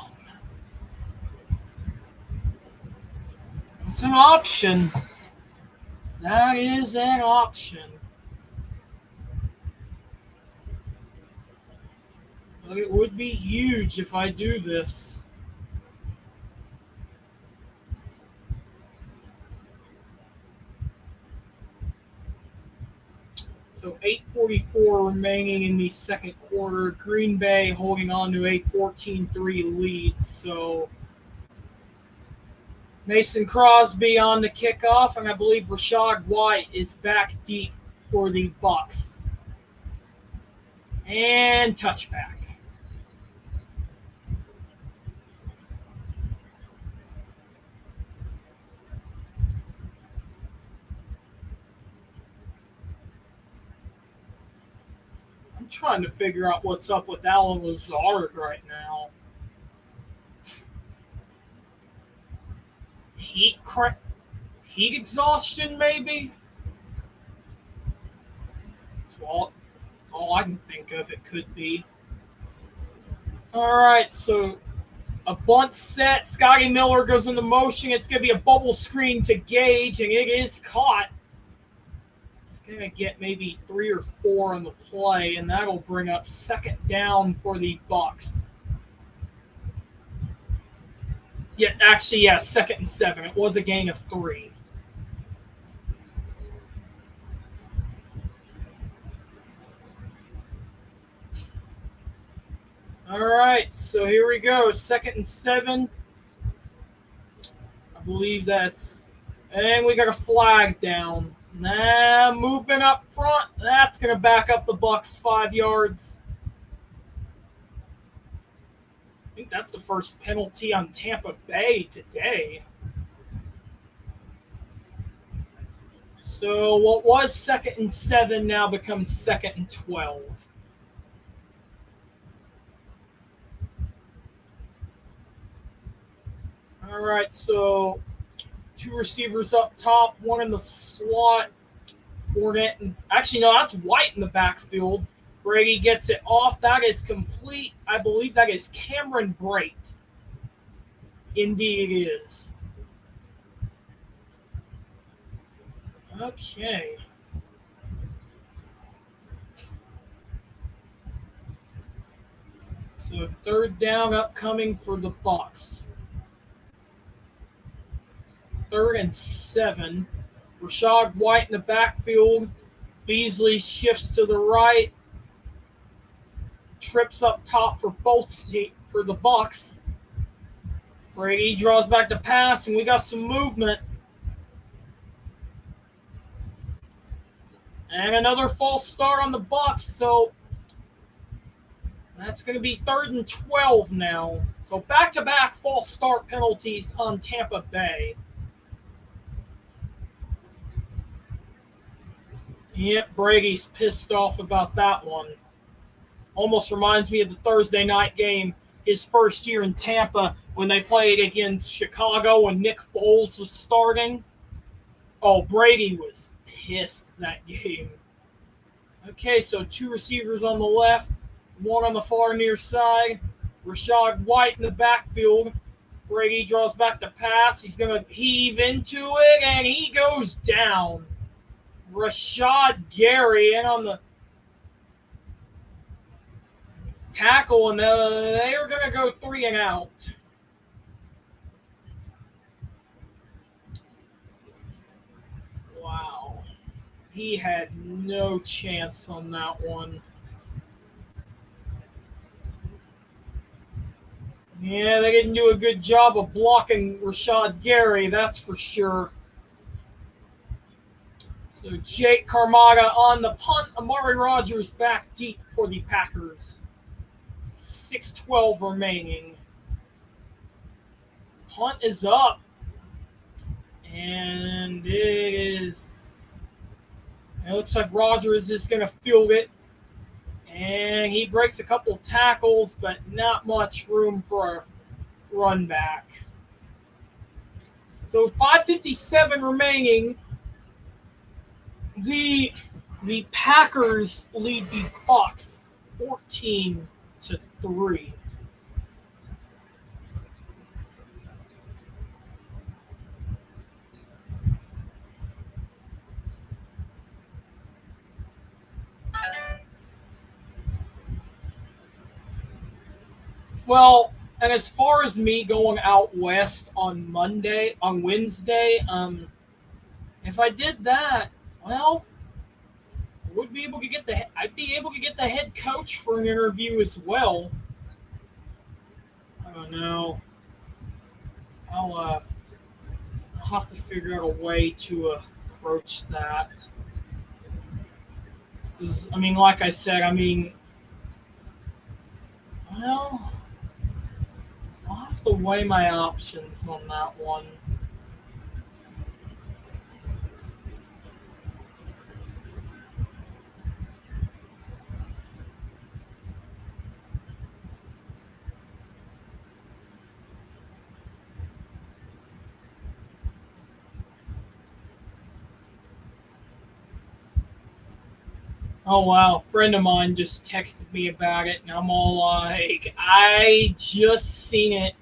It's an option. That is an option. But it would be huge if I do this. So 8:44 remaining in the second quarter. Green Bay holding on to a 14-3 lead. So Mason Crosby on the kickoff, and I believe Rashad White is back deep for the Bucs. And touchback. I'm trying to figure out what's up with Alan Lazard right now. Heat exhaustion, maybe? That's all I can think of it could be. All right, so a bunt set. Scotty Miller goes into motion. It's going to be a bubble screen to Gage, and it is caught. It's going to get maybe 3 or 4 on the play, and that'll bring up second down for the Bucs. Yeah, actually, yeah, 2nd and 7. It was a gain of 3. All right, so here we go. 2nd and 7. I believe that's... And we got a flag down. Movement up front. That's going to back up the Bucs 5 yards. I think that's the first penalty on Tampa Bay today. So what was 2nd and 7 now becomes 2nd and 12. All right, so 2 receivers up top, 1 in the slot. Fournette, and actually, no, that's White in the backfield. Brady gets it off. That is complete. I believe that is Cameron Brate. Indeed, it is. Okay. So 3rd down upcoming for the Bucs. 3rd and 7. Rashad White in the backfield. Beasley shifts to the right. Trips up top for for the Bucs. Brady draws back the pass, and we got some movement. And another false start on the Bucs, so that's going to be 3rd and 12 now. So back-to-back false start penalties on Tampa Bay. Yep, Brady's pissed off about that one. Almost reminds me of the Thursday night game, his first year in Tampa, when they played against Chicago and Nick Foles was starting. Oh, Brady was pissed that game. Okay, so 2 receivers on the left, 1 on the far near side. Rashad White in the backfield. Brady draws back the pass. He's going to heave into it, and he goes down. Rashad Gary in on the tackle, and they are going to go 3 and out. Wow. He had no chance on that one. Yeah, they didn't do a good job of blocking Rashad Gary, that's for sure. So Jake Carmaga on the punt. Amari Rogers back deep for the Packers. 6:12 remaining. Punt is up. And it It looks like Rodgers is going to field it. And he breaks a couple tackles, but not much room for a run back. So 5:57 remaining. The Packers lead the Bucs 14-3. Well, and as far as me going out west on Wednesday, if I did that, well, I'd be able to get the head coach for an interview as well. I don't know. I'll have to figure out a way to approach that. 'Cause, I mean, like I said, well, I'll have to weigh my options on that one. Oh wow, a friend of mine just texted me about it, and I'm all like, I just seen it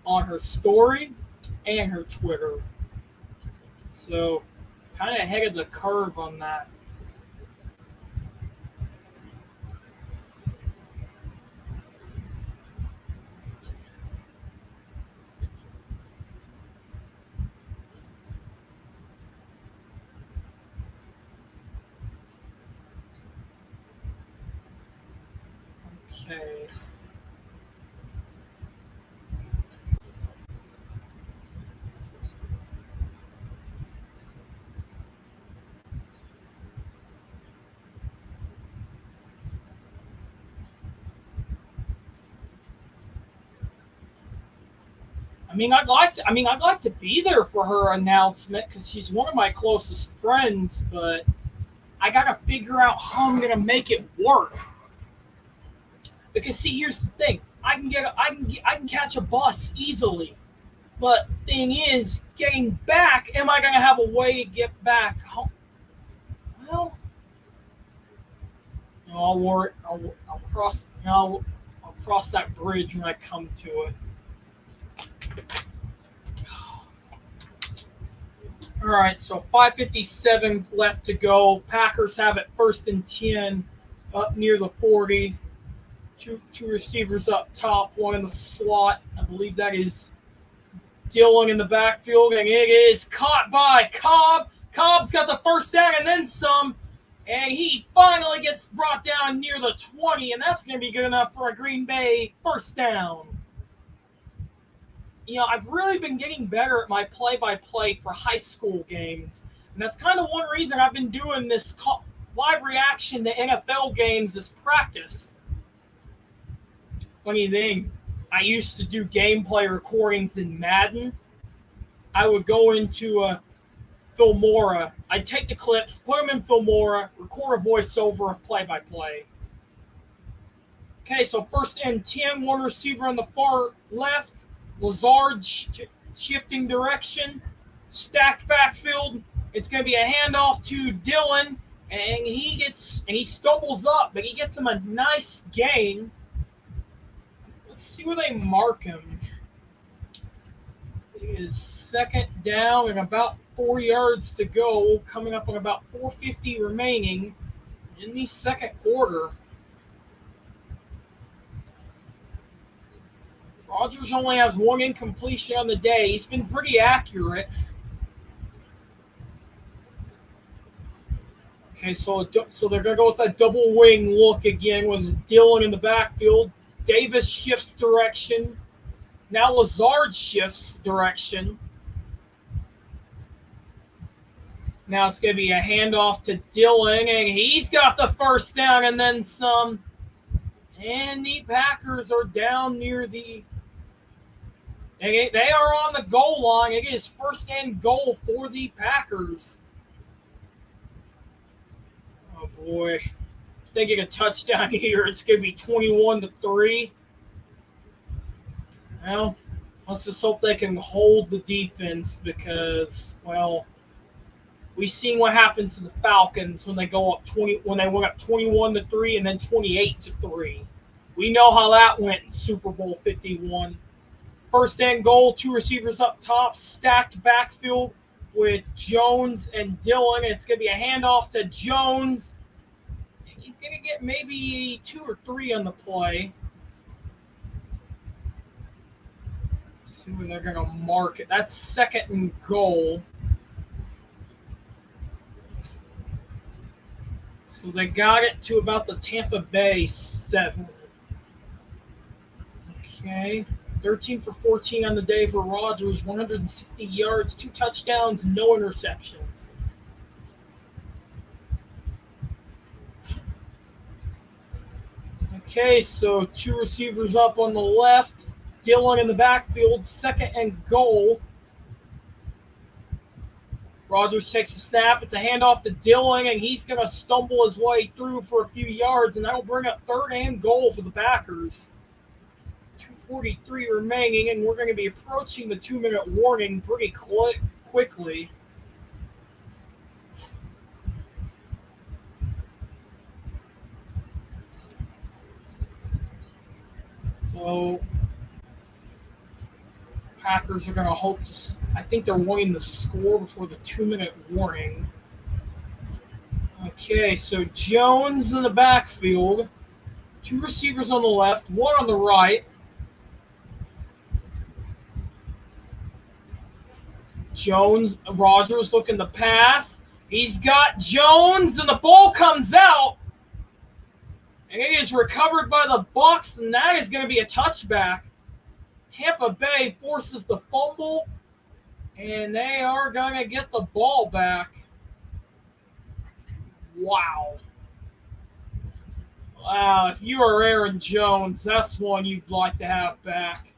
on her story and her Twitter. So, kind of ahead of the curve on that. Okay. I'd like to be there for her announcement because she's one of my closest friends, but I gotta figure out how I'm gonna make it work. Because see, here's the thing: I can catch a bus easily, but thing is, getting back, am I gonna have a way to get back home? Well, I'll worry. I'll cross. I'll cross that bridge when I come to it. All right, so 5:57 left to go. Packers have it 1st and 10, up near the 40. Two receivers up top, one in the slot. I believe that is Dillon in the backfield, and it is caught by Cobb. Cobb's got the first down and then some, and he finally gets brought down near the 20, and that's going to be good enough for a Green Bay first down. I've really been getting better at my play-by-play for high school games, and that's kind of one reason I've been doing this live reaction to NFL games as practice. Funny thing, I used to do gameplay recordings in Madden. I would go into Filmora. I'd take the clips, put them in Filmora, record a voiceover of play-by-play. Okay, so 1st and 10, one receiver on the far left. Lazard shifting direction, stacked backfield. It's going to be a handoff to Dillon, and he stumbles up, but he gets him a nice gain. Let's see where they mark him. It is 2nd down and about 4 yards to go, coming up on about 4:50 remaining in the second quarter. Rodgers only has one incompletion on the day. He's been pretty accurate. Okay, so they're going to go with that double wing look again with Dillon in the backfield. Davis shifts direction. Now Lazard shifts direction. Now it's going to be a handoff to Dillon, and he's got the first down and then some. And the Packers are down near the... They are on the goal line. It is 1st and goal for the Packers. Boy, if they get a touchdown here, it's going to be 21-3. Well, let's just hope they can hold the defense because, well, we've seen what happens to the Falcons when they go up 20, when they went up 21-3 and then 28-3. We know how that went in Super Bowl 51. First and goal, two receivers up top, stacked backfield with Jones and Dillon. It's going to be a handoff to Jones. He's going to get maybe 2 or 3 on the play. Let's see when they're going to mark it. That's second and goal. So they got it to about the Tampa Bay 7. Okay. 13 for 14 on the day for Rodgers, 160 yards, 2 touchdowns, no interceptions. Okay, so 2 receivers up on the left, Dillon in the backfield, second and goal. Rodgers takes the snap. It's a handoff to Dillon, and he's going to stumble his way through for a few yards, and that'll bring up third and goal for the Packers. 2:43 remaining, and we're going to be approaching the 2-minute warning pretty quickly. So, Packers are going to hope to, I think they're wanting to score before the 2-minute warning. Okay, so Jones in the backfield, 2 receivers on the left, 1 on the right. Jones, Rodgers looking to pass. He's got Jones, and the ball comes out. And it is recovered by the Bucs, and that is going to be a touchback. Tampa Bay forces the fumble, and they are going to get the ball back. Wow. Wow, if you are Aaron Jones, that's one you'd like to have back.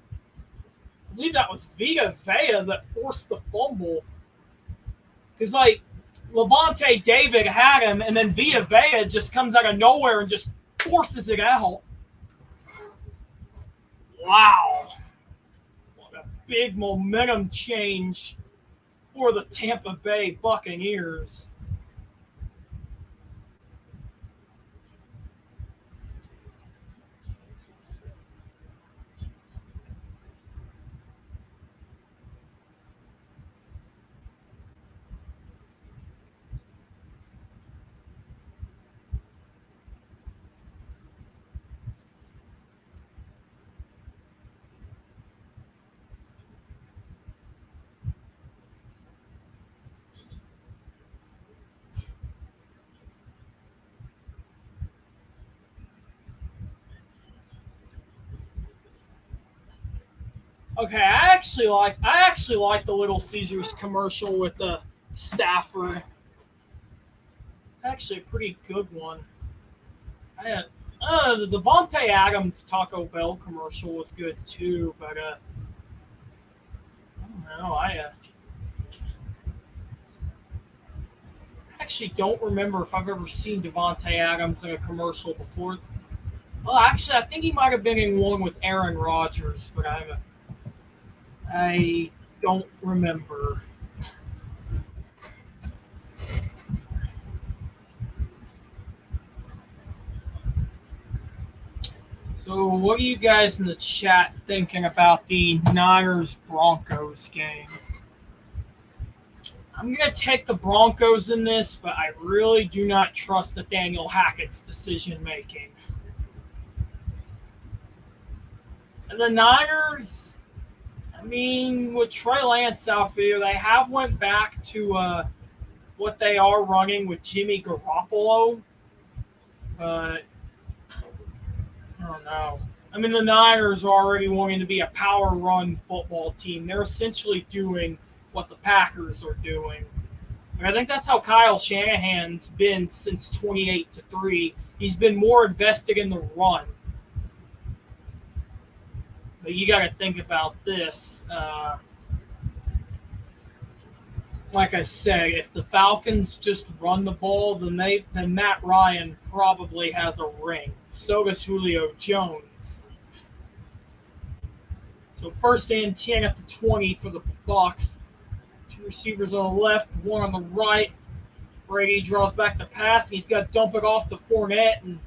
I believe that was Vita Vea that forced the fumble. Because, like, Levante David had him, and then Vita Vea just comes out of nowhere and just forces it out. Wow. What a big momentum change for the Tampa Bay Buccaneers. Okay, I actually like the Little Caesars commercial with the Stafford. It's actually a pretty good one. The Devontae Adams Taco Bell commercial was good too, but I don't know. I actually don't remember if I've ever seen Devontae Adams in a commercial before. Well, actually, I think he might have been in one with Aaron Rodgers, but I don't remember. So, what are you guys in the chat thinking about the Niners-Broncos game? I'm going to take the Broncos in this, but I really do not trust Nathaniel Hackett's decision-making. And the Niners, I mean, with Trey Lance out there, they have went back to what they are running with Jimmy Garoppolo. But I don't know. I mean, the Niners are already wanting to be a power run football team. They're essentially doing what the Packers are doing. And I think that's how Kyle Shanahan's been since 28-3. He's been more invested in the run. But you got to think about this. like I said, if the Falcons just run the ball, then Matt Ryan probably has a ring. So does Julio Jones. So first and 10 at the 20 for the Bucs. Two receivers on the left, one on the right. Brady draws back the pass. He's got to dump it off to Fournette, and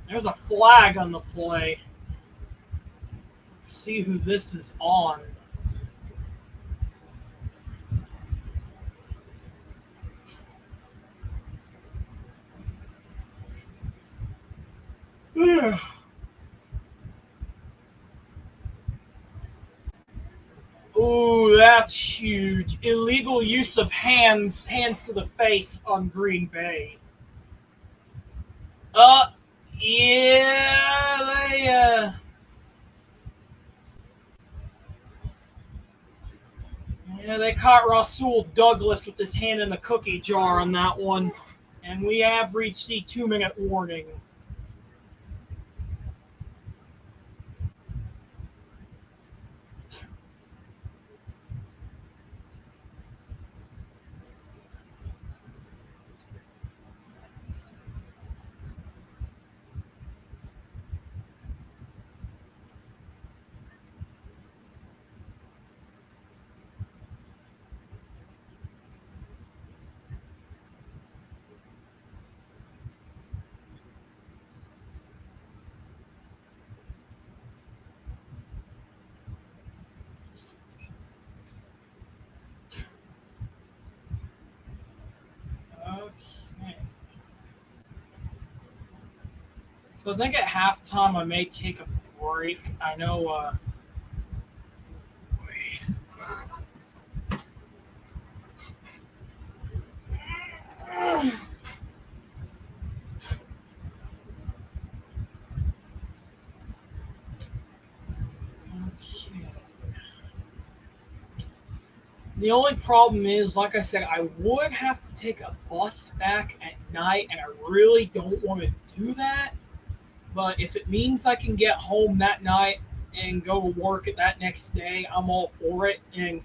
there's a flag on the play. Let's see who this is on. Ooh, that's huge. Illegal use of hands to the face on Green Bay. Uh, yeah, they caught Rasul Douglas with his hand in the cookie jar on that one, and we have reached the 2-minute warning. Okay. So I think at halftime I may take a break. I know. Wait. Okay. The only problem is, like I said, I would have to take a bus back at night, and I really don't want to do that. But if it means I can get home that night and go to work at that next day, I'm all for it. And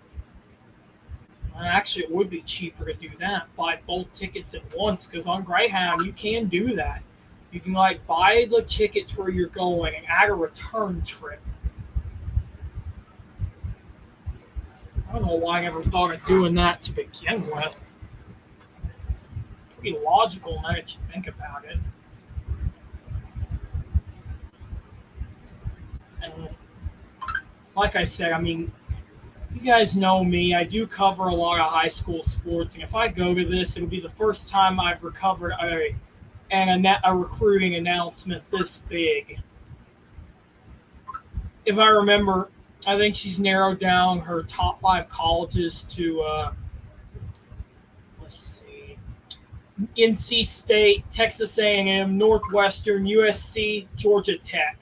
actually, it would be cheaper to do that. Buy both tickets at once, because on Greyhound, you can do that. You can, like, buy the tickets where you're going and add a return trip. I don't know why I never thought of doing that to begin with. Pretty logical now that you think about it. And like I said, I mean, you guys know me. I do cover a lot of high school sports, and if I go to this, it'll be the first time I've recovered a recruiting announcement this big. If I remember, I think she's narrowed down her top 5 colleges to, let's see, NC State, Texas A&M, Northwestern, USC, Georgia Tech.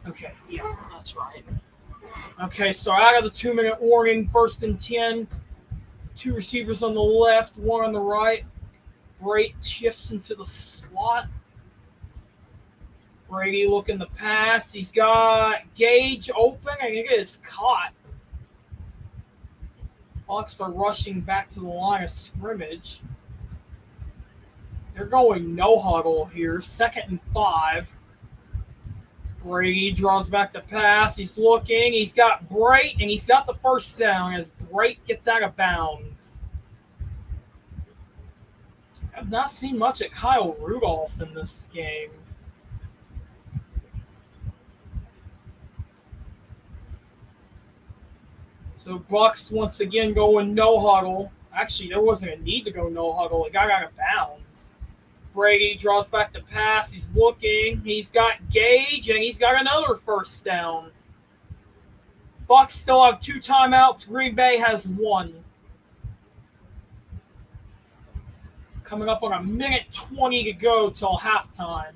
Okay, yeah, that's right. Okay, so out of the 2-minute warning, first and 10, 2 receivers on the left, 1 on the right. Brady shifts into the slot. Brady looking to pass. He's got Gage open. I think it is caught. Bucs are rushing back to the line of scrimmage. They're going no huddle here. 2nd and 5. Brady draws back the pass. He's looking. He's got Bright, and he's got the first down as Bright gets out of bounds. I've not seen much at Kyle Rudolph in this game. So Bucs once again going no huddle. Actually, there wasn't a need to go no huddle. It got out of bounds. Brady draws back the pass. He's looking. He's got Gage, and he's got another first down. Bucs still have 2 timeouts. Green Bay has 1. Coming up on a minute 20 to go till halftime.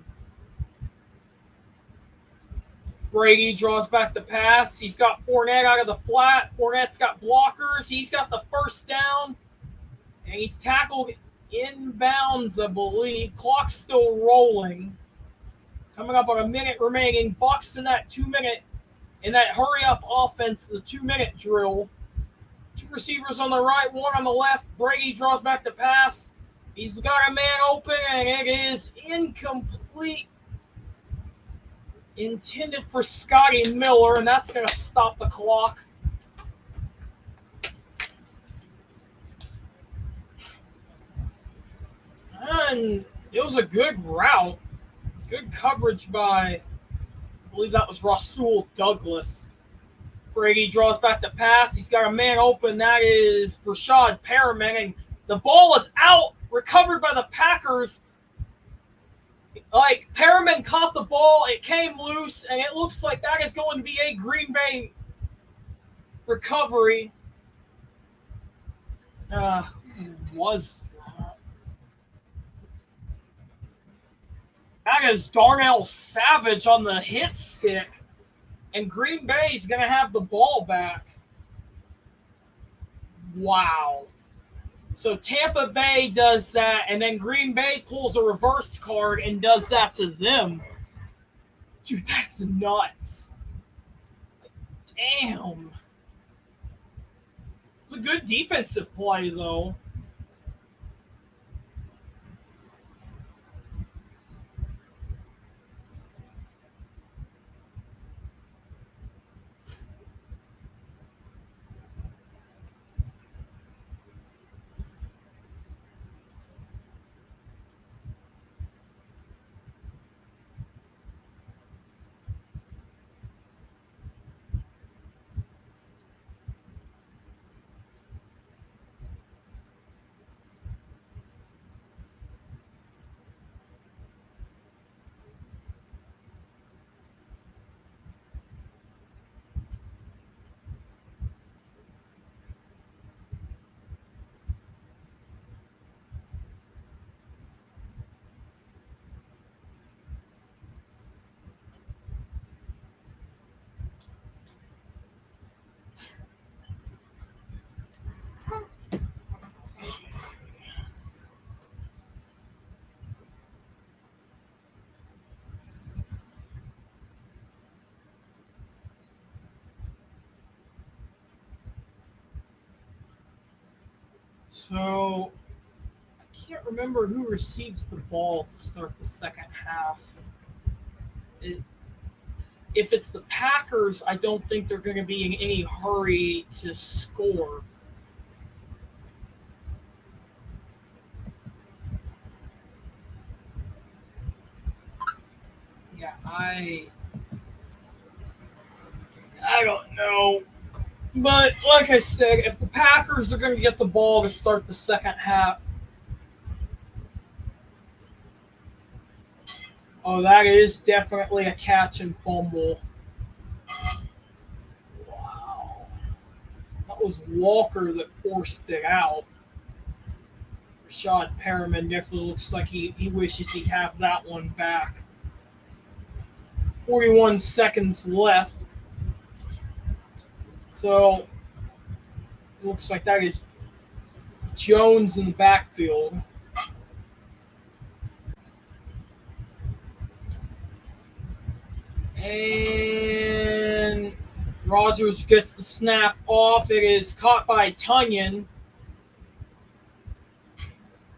Brady draws back the pass. He's got Fournette out of the flat. Fournette's got blockers. He's got the first down. And he's tackled inbounds, I believe. Clock's still rolling. Coming up on a minute remaining. Bucs in that 2-minute in that hurry-up offense, the 2-minute drill. 2 receivers on the right, 1 on the left. Brady draws back the pass. He's got a man open, and it is incomplete. Intended for Scotty Miller, and that's going to stop the clock. And it was a good route. Good coverage by, I believe that was Rasul Douglas. Brady draws back the pass. He's got a man open. That is Rashad Perriman. And the ball is out, recovered by the Packers. Like, Perriman caught the ball. It came loose, and it looks like that is going to be a Green Bay recovery. Was that? That is Darnell Savage on the hit stick. And Green Bay is going to have the ball back. Wow. So Tampa Bay does that, and then Green Bay pulls a reverse card and does that to them. Dude, that's nuts. Damn. It's a good defensive play, though. So, I can't remember who receives the ball to start the second half. If it's the Packers, I don't think they're going to be in any hurry to score. Yeah, I don't know. But like I said, if the Packers are going to get the ball to start the second half, oh, that is definitely a catch and fumble. Wow. That was Walker that forced it out. Rashad Perriman definitely looks like he wishes he'd have that one back. 41 seconds left. So, it looks like that is Jones in the backfield. And Rodgers gets the snap off. It is caught by Tunyon.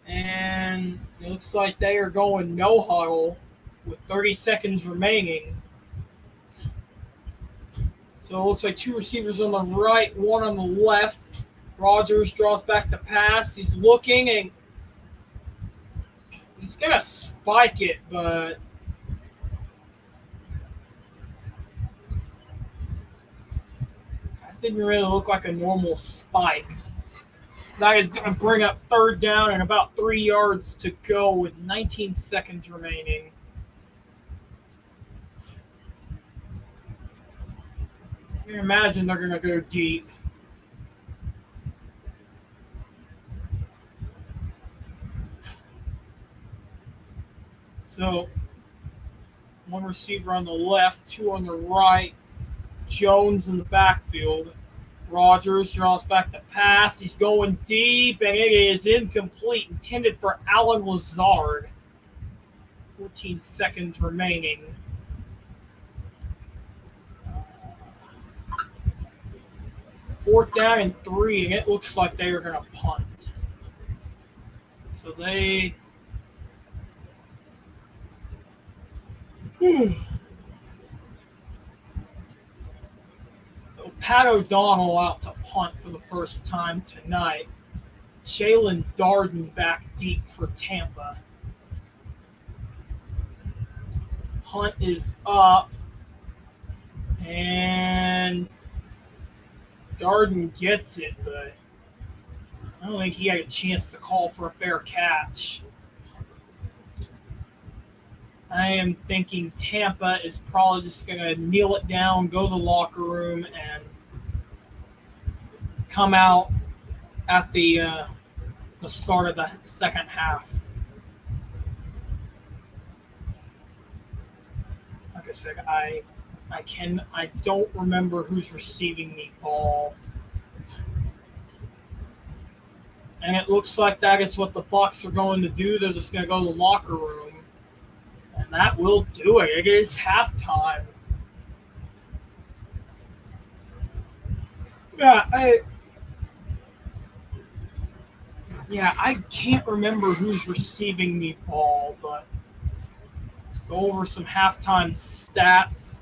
And it looks like they are going no huddle with 30 seconds remaining. So it looks like 2 receivers on the right, 1 on the left. Rodgers draws back the pass. He's looking, and he's going to spike it, but that didn't really look like a normal spike. That is going to bring up 3rd down and about 3 yards to go with 19 seconds remaining. I can imagine they're going to go deep. So, 1 receiver on the left, 2 on the right. Jones in the backfield. Rodgers draws back the pass. He's going deep, and it is incomplete. Intended for Allen Lazard. 14 seconds remaining. 4th down and 3, and it looks like they are going to punt. So they. Pat O'Donnell out to punt for the first time tonight. Jalen Darden back deep for Tampa. Punt is up. And Darden gets it, but I don't think he had a chance to call for a fair catch. I am thinking Tampa is probably just going to kneel it down, go to the locker room, and come out at the start of the second half. Like I said, I don't remember who's receiving the ball. And it looks like that is what the Bucs are going to do. They're just going to go to the locker room. And that will do it. It is halftime. I can't remember who's receiving the ball, but let's go over some halftime stats.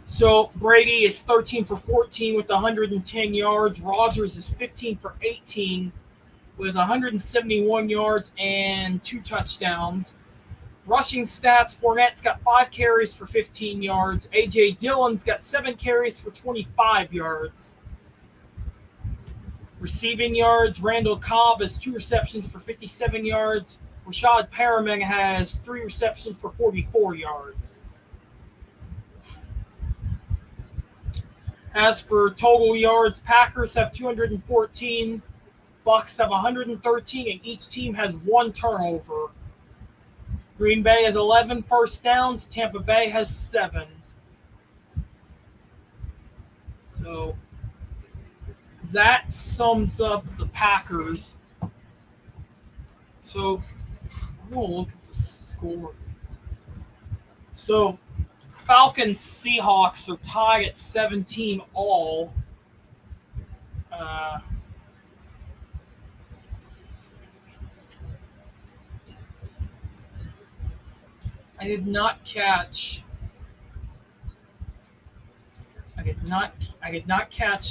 So Brady is 13 for 14 with 110 yards. Rodgers is 15 for 18 with 171 yards and 2 touchdowns. Rushing stats, Fournette's got 5 carries for 15 yards. A.J. Dillon's got 7 carries for 25 yards. Receiving yards, Randall Cobb has 2 receptions for 57 yards. Rashad Perriman has 3 receptions for 44 yards. As for total yards, Packers have 214. Bucs have 113, and each team has 1 turnover. Green Bay has 11 first downs. Tampa Bay has 7. So that sums up the Packers. So I'm going to look at the score. So Falcons Seahawks are tied at 17 all. I did not catch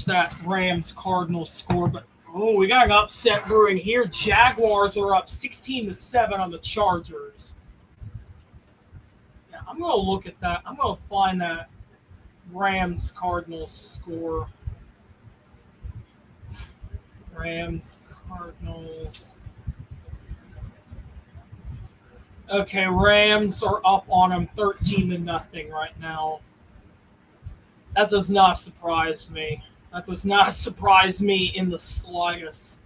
that Rams Cardinals score, but we got an upset brewing here. Jaguars are up 16-7 on the Chargers. Yeah, I'm gonna look at that. I'm gonna find that Rams Cardinals score. Rams Cardinals. Okay, Rams are up on them 13-0 right now. That does not surprise me. That does not surprise me in the slightest.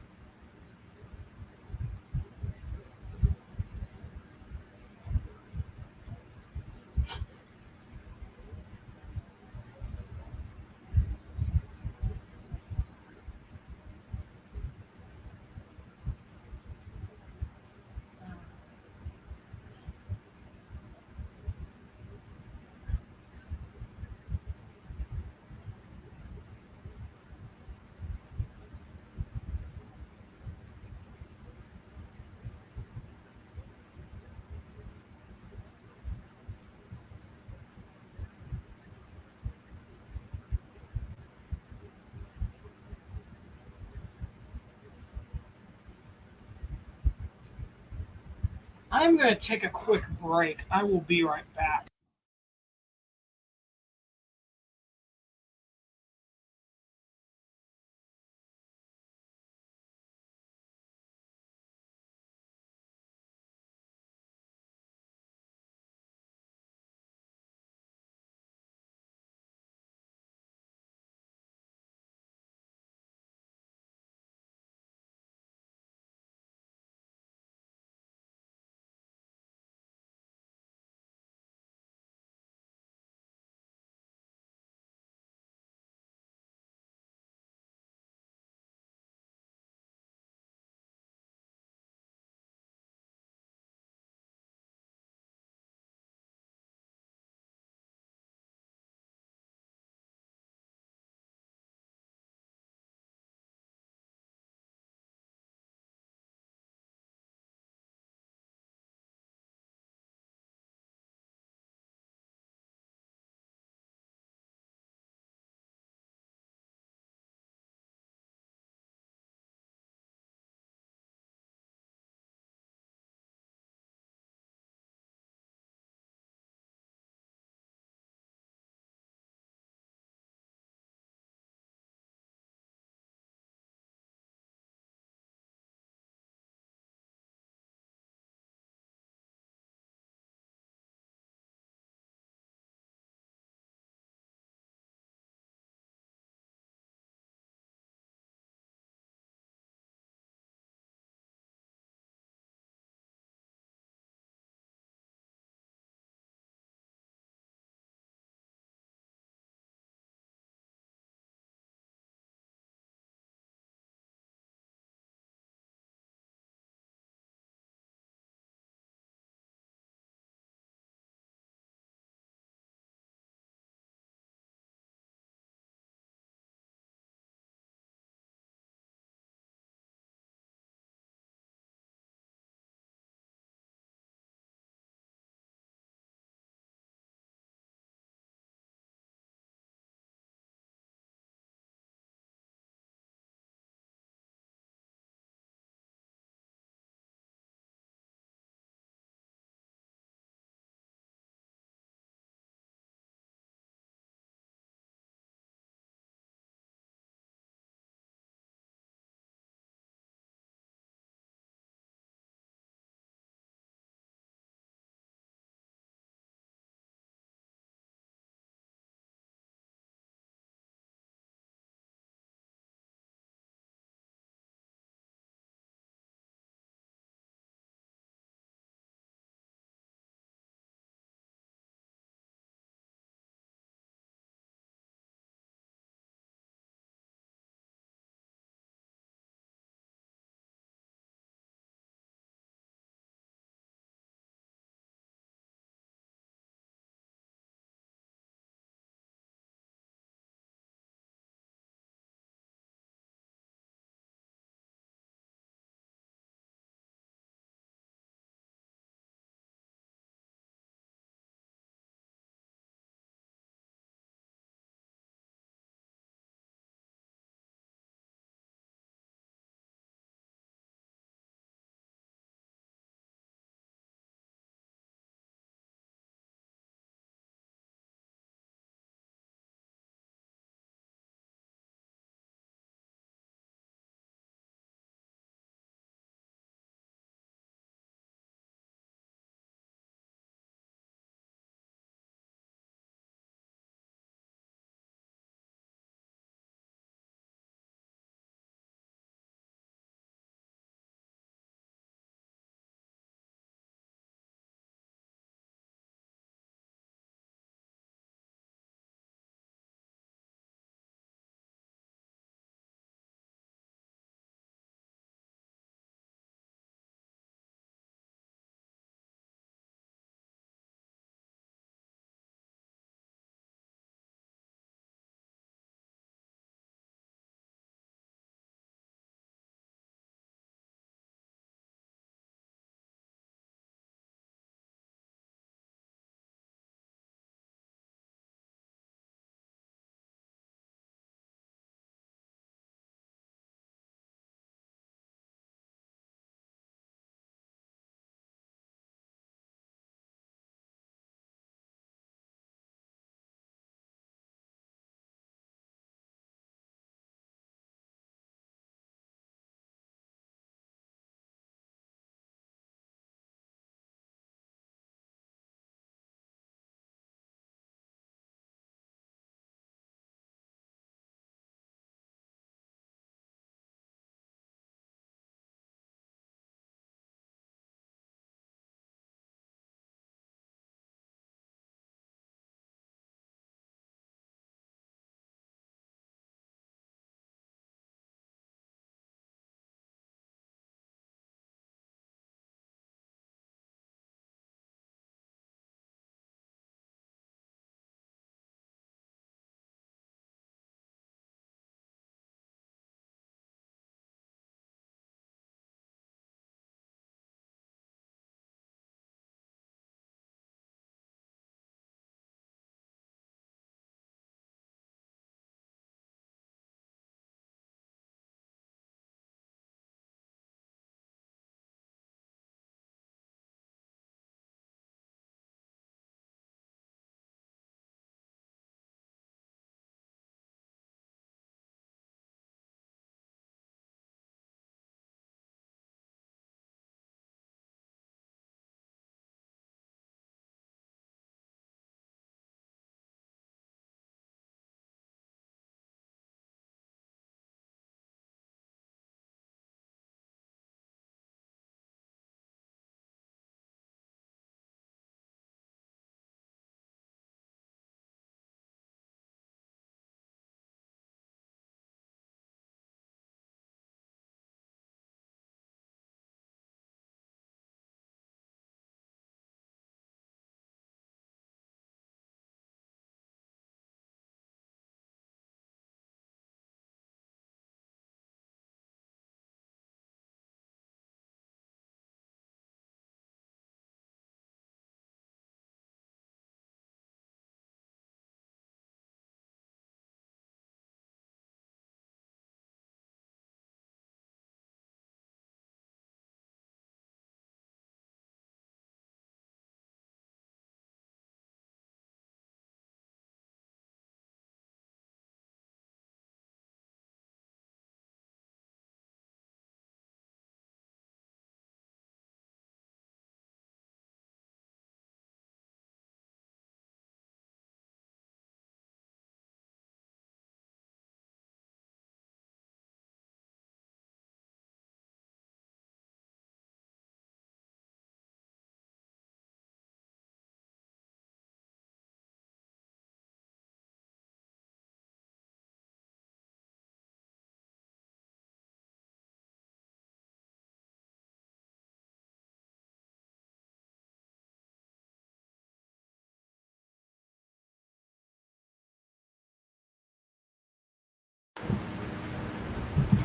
I'm going to take a quick break. I will be right back.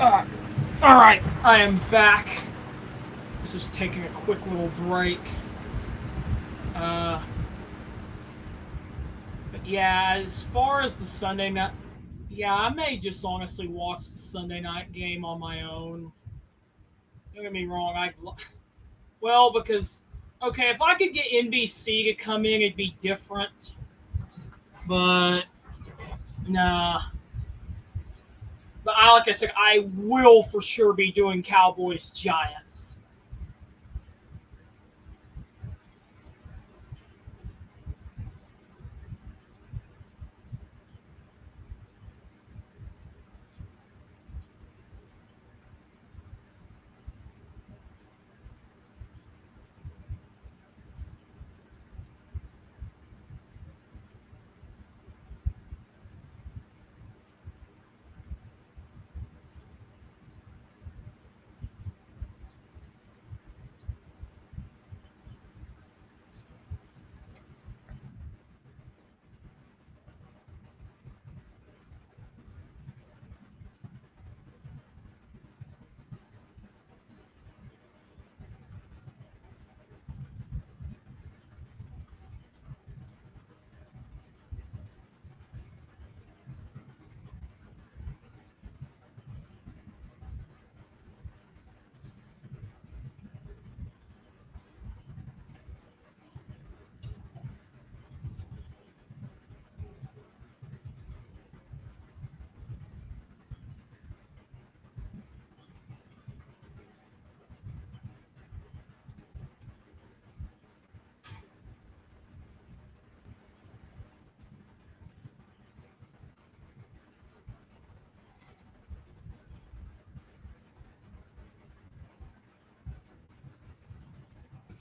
All right, I am back. I was just taking a quick little break. But yeah, as far as the Sunday night, yeah, I may just honestly watch the Sunday night game on my own. Don't get me wrong, well, because okay, if I could get NBC to come in, it'd be different. But nah. But like I said, I will for sure be doing Cowboys Giants.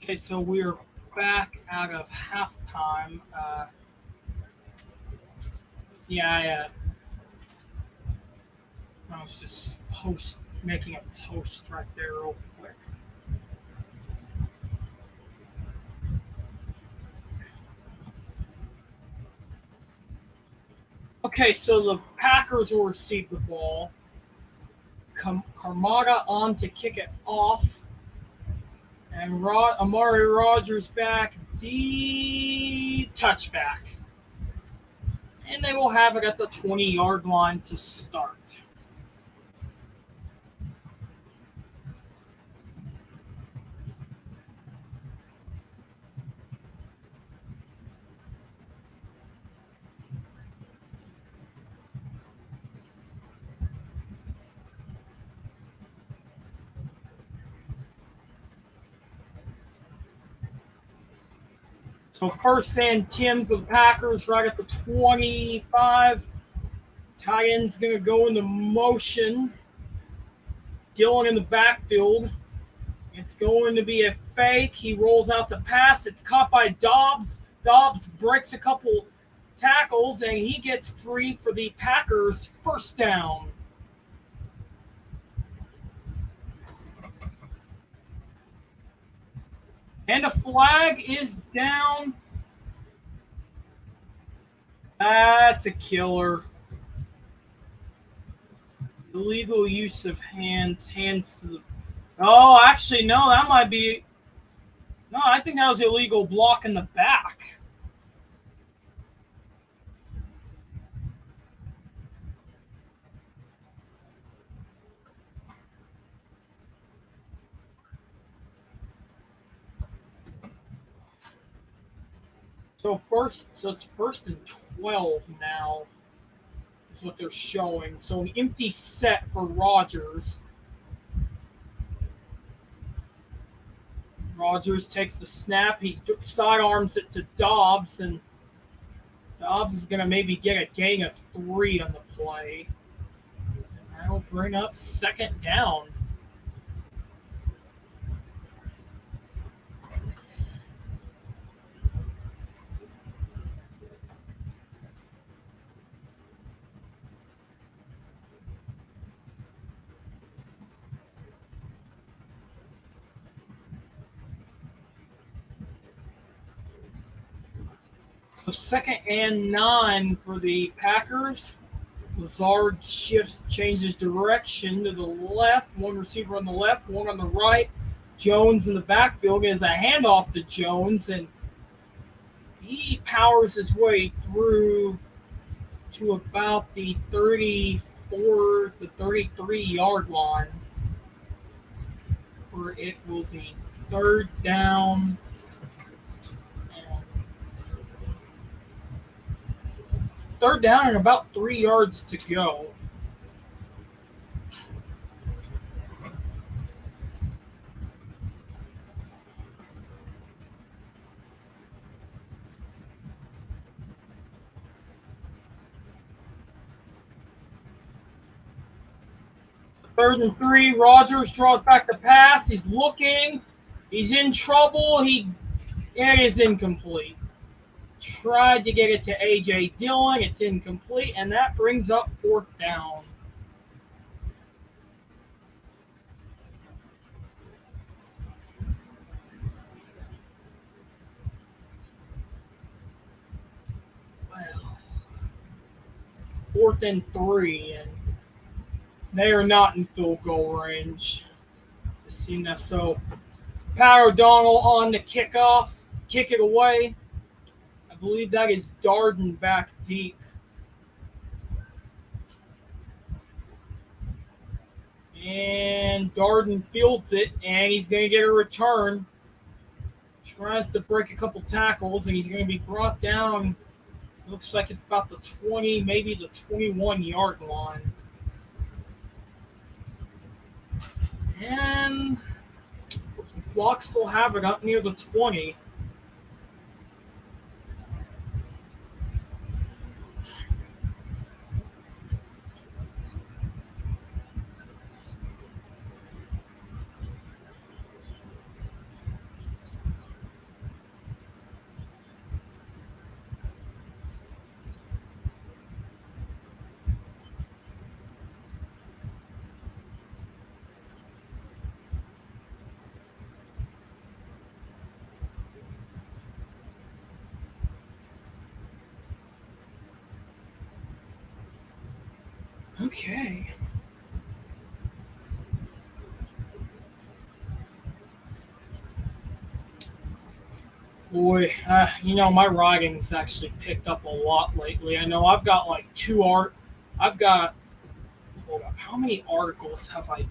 Okay, so we're back out of halftime. Yeah, I was just making a post right there real quick. Okay, so the Packers will receive the ball. Carmada on to kick it off. And Amari Rogers back. Touchback. And they will have it at the 20-yard line to start. So first and 10 for the Packers right at the 25. Tight end's going to go into motion. Dillon in the backfield. It's going to be a fake. He rolls out the pass. It's caught by Dobbs. Dobbs breaks a couple tackles, and he gets free for the Packers' first down. And a flag is down. That's a killer. Illegal use of hands to the. Oh, actually, no, that might be. No, I think that was illegal block in the back. So it's first and 12 now. Is what they're showing. So an empty set for Rodgers. Rodgers takes the snap. He sidearms it to Dobbs, and Dobbs is going to maybe get a gain of 3 on the play. And that'll bring up second down. So second and 9 for the Packers. Lazard changes direction to the left. One receiver on the left, one on the right. Jones in the backfield is a handoff to Jones, and he powers his way through to about the 34, the 33-yard line, where it will be third down. Third down and about 3 yards to go. Third and 3. Rodgers draws back the pass. He's looking. He's in trouble. It is incomplete. Tried to get it to A.J. Dillon. It's incomplete, and that brings up fourth down. Well, 4th and 3, and they are not in field goal range. Just seen that. So, Pat O'Donnell on the kickoff. Kick it away. I believe that is Darden back deep. And Darden fields it, and he's going to get a return. Tries to break a couple tackles, and he's going to be brought down. Looks like it's about the 20, maybe the 21-yard line. And Bucs will have it up near the 20. Okay. Boy, my writing's actually picked up a lot lately. I know I've got like hold up, how many articles have I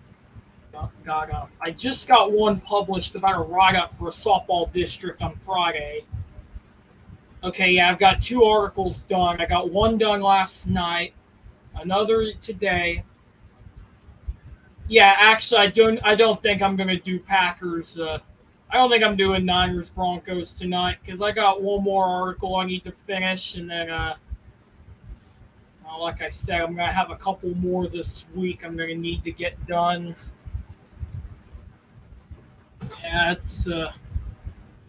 got up? I just got one published about a write-up for a softball district on Friday. Okay, yeah, I've got 2 articles done. I got one done last night, another today. Yeah, actually, I don't think I'm gonna do Packers. I don't think I'm doing Niners Broncos tonight because I got one more article I need to finish, and then, like I said, I'm gonna have a couple more this week. I'm gonna need to get done. Yeah, it's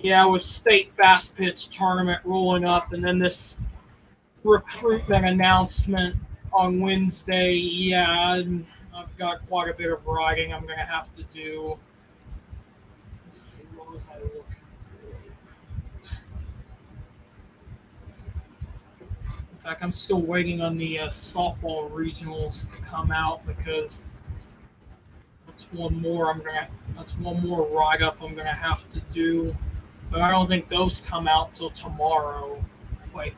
with state fast pitch tournament rolling up, and then this recruitment announcement on Wednesday. Yeah, I've got quite a bit of writing I'm gonna have to do. Let's see, what was I looking for? In fact, I'm still waiting on the softball regionals to come out because that's one more write-up I'm gonna have to do. But I don't think those come out till tomorrow. Wait,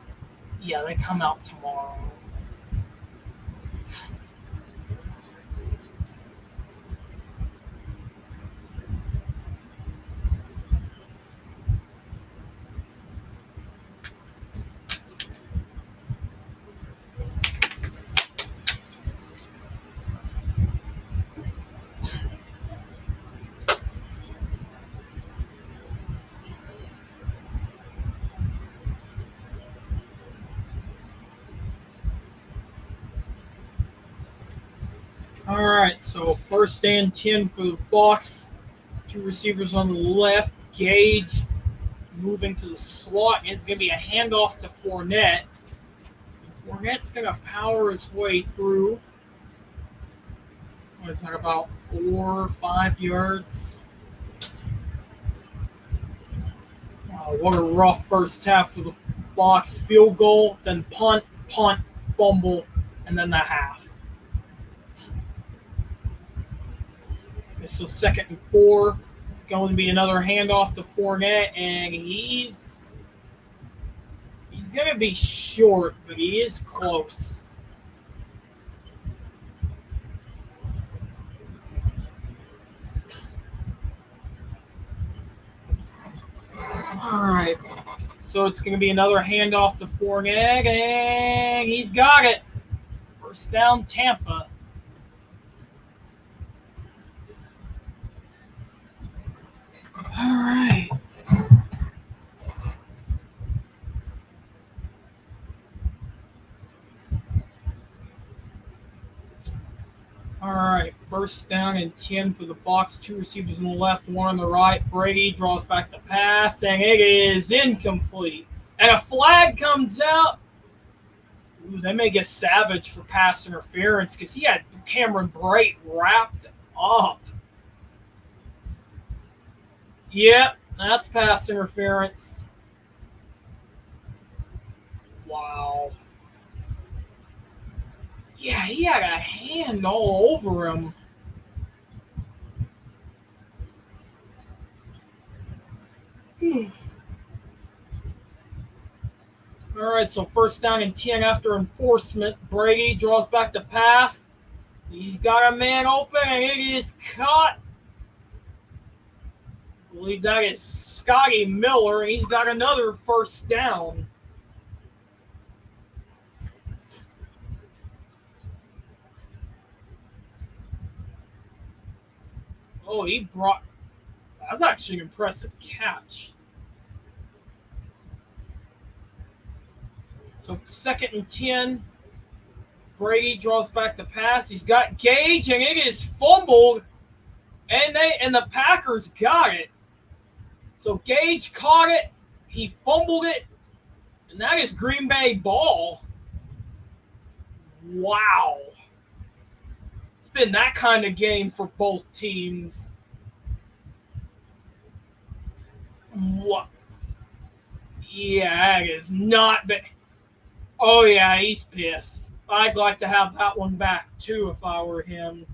yeah, they come out tomorrow. All right, so 1st and 10 for the Bucs. 2 receivers on the left. Gage moving to the slot. It's going to be a handoff to Fournette. Fournette's going to power his way through. What is that, about 4 or 5 yards? Wow, what a rough first half for the Bucs. Field goal, then punt, fumble, and then the half. Okay, so 2nd and 4. It's going to be another handoff to Fournette, and he's going to be short, but he is close. All right. So it's going to be another handoff to Fournette, and he's got it. First down, Tampa. All right. All right. First down and 10 for the Bucs. 2 receivers on the left, 1 on the right. Brady draws back the pass, and it is incomplete. And a flag comes out. Ooh, they may get Savage for pass interference because he had Cameron Brate wrapped up. Yep, that's pass interference. Wow. Yeah, he had a hand all over him. All right, so first down and 10 after enforcement. Brady draws back the pass. He's got a man open, and it is caught. I believe that is Scotty Miller, and he's got another first down. Oh, that's actually an impressive catch. So 2nd and 10. Brady draws back the pass. He's got Gage, and it is fumbled, and the Packers got it. So Gage caught it, he fumbled it, and that is Green Bay ball. Wow. It's been that kind of game for both teams. What? Yeah, that is not bad. Oh, yeah, he's pissed. I'd like to have that one back, too, if I were him.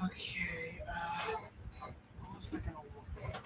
Okay, what was that going to look like?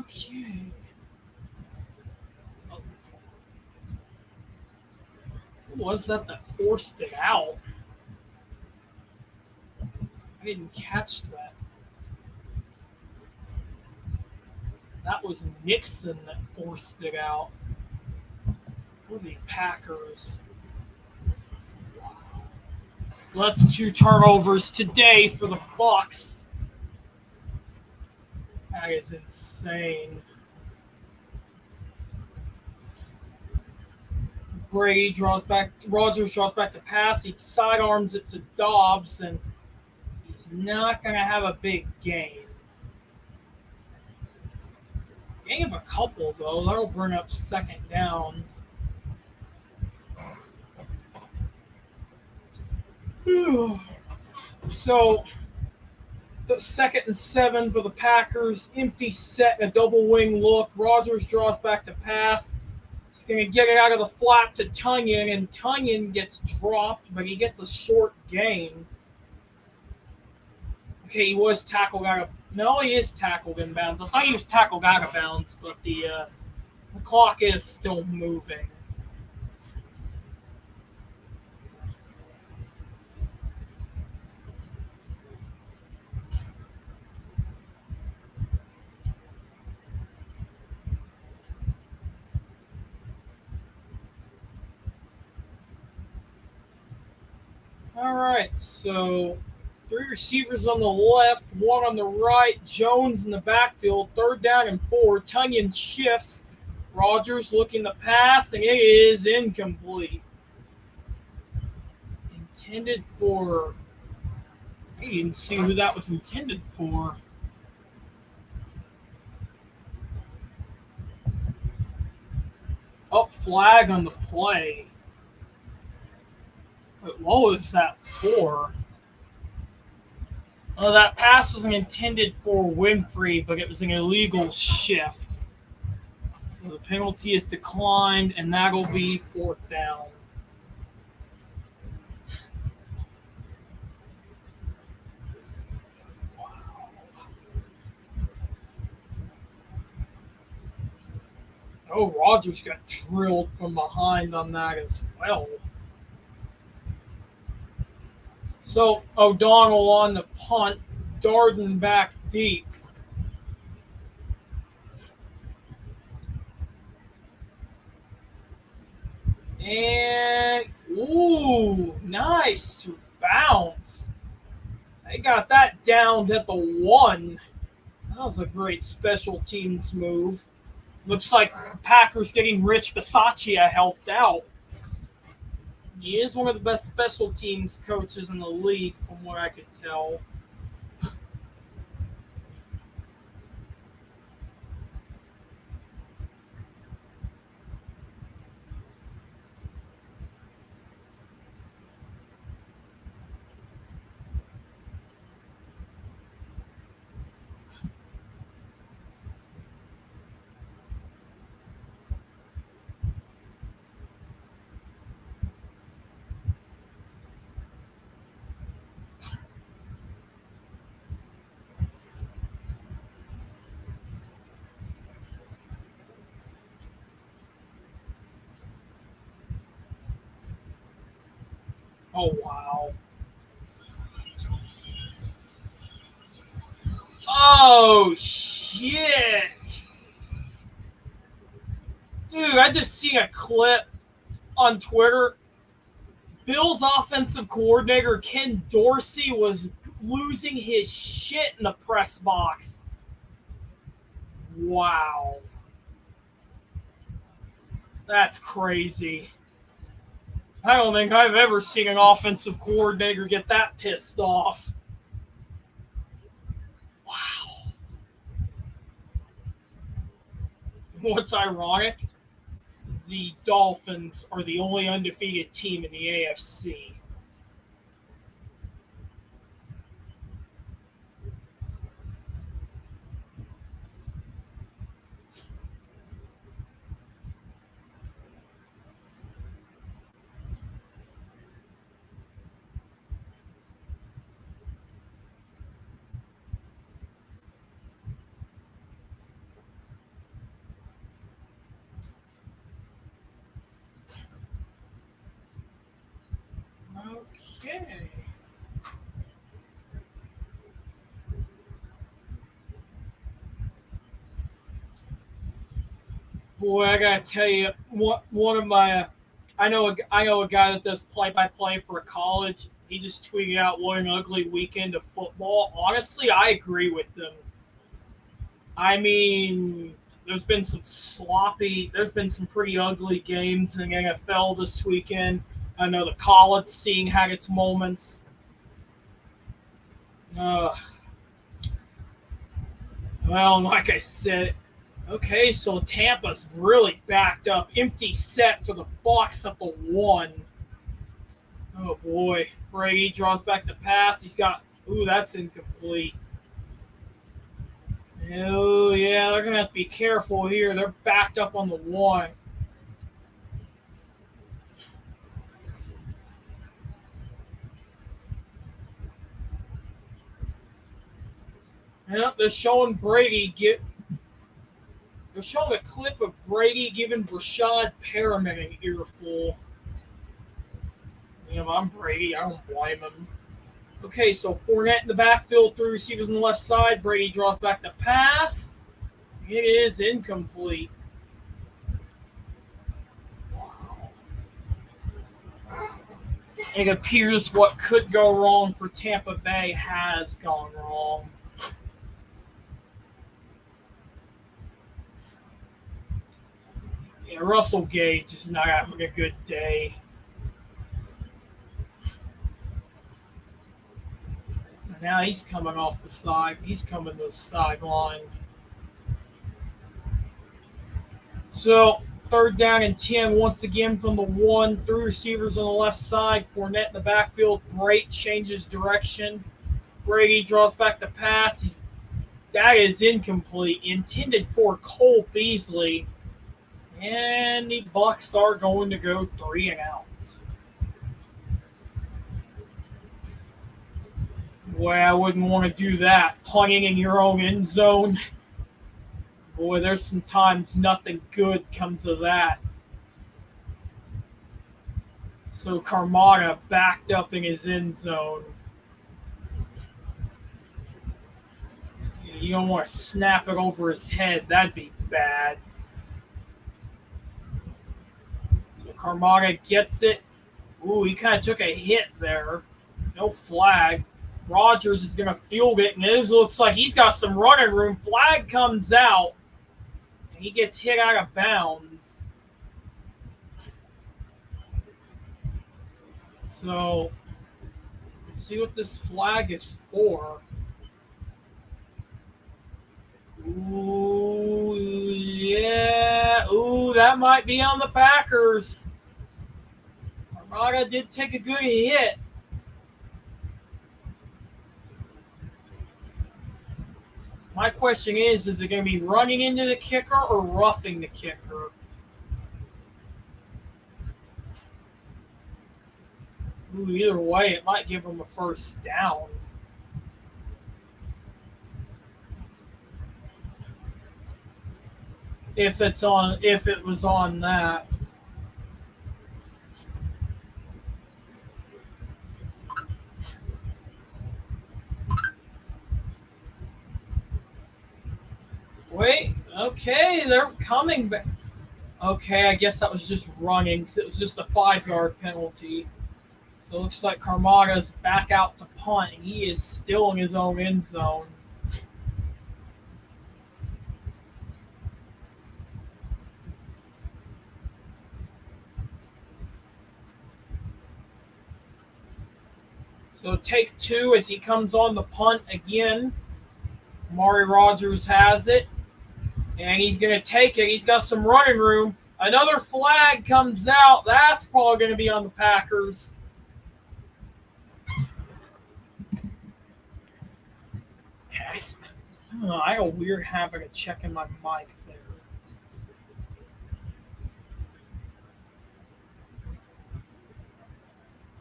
Okay. Oh, what was that forced it out? I didn't catch that. That was Nixon that forced it out for the Packers. Wow. So that's 2 turnovers today for the Bucs. That is insane. Brady draws back. Rodgers draws back the pass. He sidearms it to Dobbs, and he's not going to have a big game. Gain of a couple, though. That'll bring up 2nd down. So, the 2nd and 7 for the Packers. Empty set, a double wing look. Rodgers draws back the pass. He's going to get it out of the flat to Tunyon, and Tunyon gets dropped, but he gets a short gain. Okay, he was tackled out of... No, he is tackled in bounds. I thought he was tackled out of bounds, but the clock is still moving. All right, so 3 receivers on the left, 1 on the right. Jones in the backfield. 3rd down and 4. Tunyon shifts. Rodgers looking to pass, and it is incomplete. Intended for... I didn't see who that was intended for. Oh, flag on the play. But what was that for? Well, that pass wasn't intended for Winfrey, but it was an illegal shift. So the penalty is declined, and that'll be 4th down. Wow. Oh, Rodgers got drilled from behind on that as well. So O'Donnell on the punt, Darden back deep. And, ooh, nice bounce. They got that down at the 1. That was a great special teams move. Looks like the Packers getting Rich Bisaccia helped out. He is one of the best special teams coaches in the league, from what I could tell. Oh, wow. Oh, shit. Dude, I just seen a clip on Twitter. Bills offensive coordinator Ken Dorsey was losing his shit in the press box. Wow. That's crazy. I don't think I've ever seen an offensive coordinator get that pissed off. Wow. What's ironic? The Dolphins are the only undefeated team in the AFC. Okay. Boy, I gotta tell you, one of my, I know a guy that does play-by-play for a college. He just tweeted out what an ugly weekend of football. Honestly, I agree with them. I mean, there's been some pretty ugly games in the NFL this weekend. I know the college scene had its moments. Uh, well, like I said, okay, so Tampa's really backed up. Empty set for the Bucs at the 1. Oh boy. Brady draws back the pass. He's got, ooh, that's incomplete. Oh yeah, they're gonna have to be careful here. They're backed up on the 1. Yep, they're showing a clip of Brady giving Rashad Perriman an earful. You know, if I'm Brady, I don't blame him. Okay, so Fournette in the backfield, 3 receivers on the left side. Brady draws back the pass. It is incomplete. Wow. It appears what could go wrong for Tampa Bay has gone wrong. Yeah, Russell Gage is not having a good day. Now he's coming off the side. He's coming to the sideline. So, 3rd down and 10 once again from the 1. 3 receivers on the left side. Fournette in the backfield. Brate changes direction. Brady draws back the pass. That is incomplete. Intended for Cole Beasley. And the Bucs are going to go 3 and out. Boy, I wouldn't want to do that. Punting in your own end zone. Boy, there's some times nothing good comes of that. So Carmona backed up in his end zone. You don't want to snap it over his head. That'd be bad. So Carmona gets it. Ooh, he kind of took a hit there. No flag. Rodgers is going to field it, and it looks like he's got some running room. Flag comes out, and he gets hit out of bounds. So, let's see what this flag is for. Ooh, yeah. Ooh, that might be on the Packers. Armada did take a good hit. My question is it going to be running into the kicker or roughing the kicker? Ooh, either way, it might give him a first down. If it was on that. Wait, okay, they're coming back. Okay, I guess that was just running because it was just a 5-yard penalty. So it looks like Carmada's back out to punt, and he is still in his own end zone. So take 2 as he comes on the punt again. Amari Rodgers has it, and he's going to take it. He's got some running room. Another flag comes out. That's probably going to be on the Packers. Okay, I don't know. I have a weird habit of checking my mic there.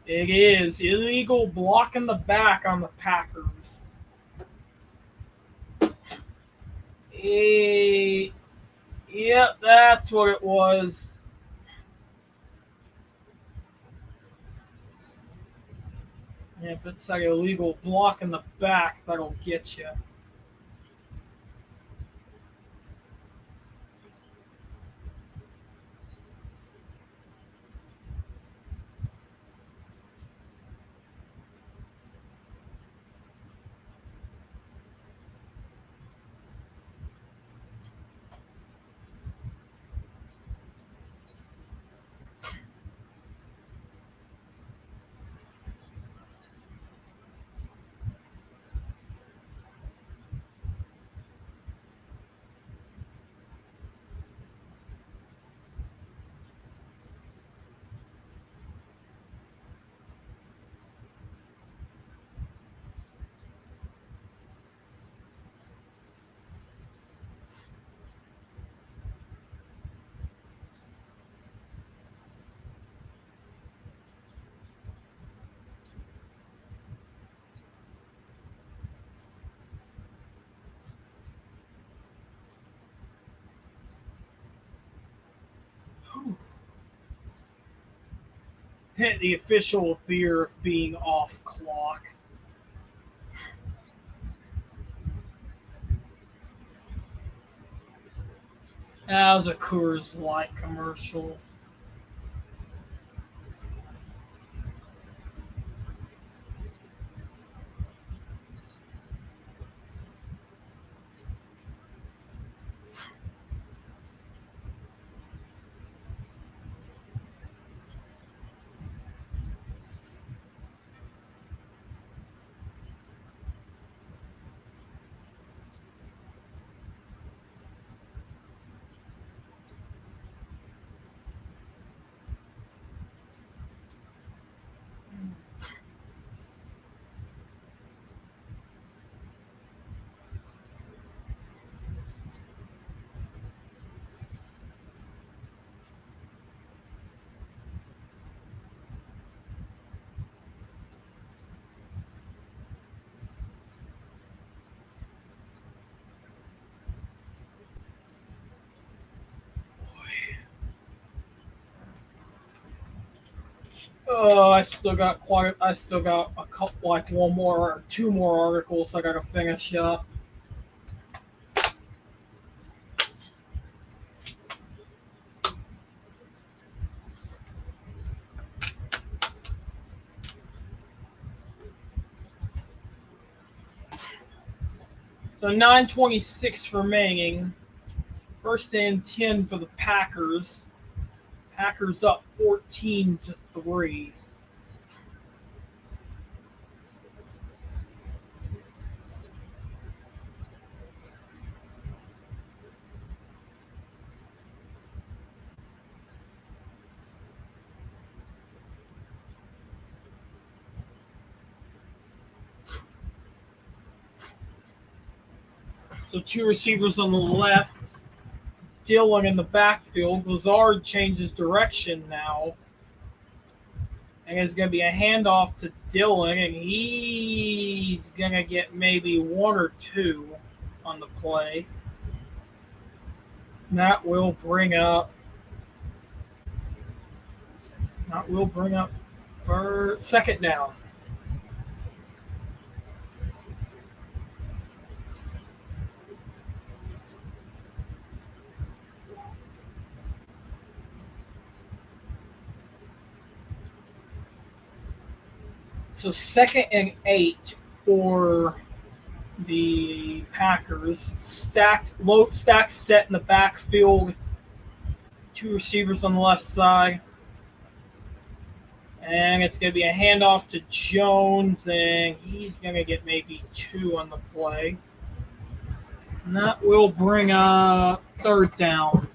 It is illegal blocking the back on the Packers. Yep, that's what it was. Yeah, if it's like illegal block in the back, that'll get you. The official beer of being off clock. That was a Coors Light commercial. Oh, I still got a couple, like one more, or two more articles I gotta finish up. So 9:26 remaining. First and 10 for the Packers. Packers up 14-3. So two receivers on the left. Dillon in the backfield. Lazard changes direction now. And it's going to be a handoff to Dillon, and he's going to get maybe one or two on the play. That will bring up. For second down. So 2nd and 8 for the Packers. Stacked set in the backfield. Two receivers on the left side. And it's going to be a handoff to Jones, and he's going to get maybe two on the play. And that will bring up third down.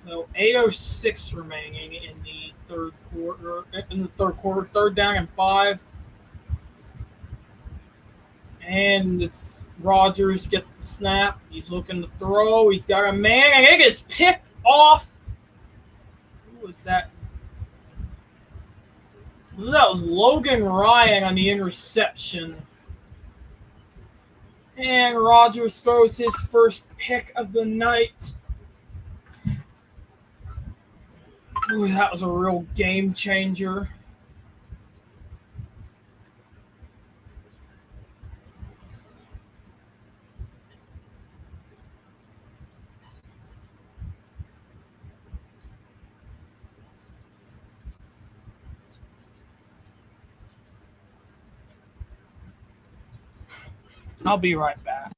So 8:06 remaining in the third quarter. Third down and 5. And it's Rodgers gets the snap. He's looking to throw. He's got a man. And it is picked off. Who was that? That was Logan Ryan on the interception. And Rodgers throws his first pick of the night. Ooh, that was a real game changer. I'll be right back.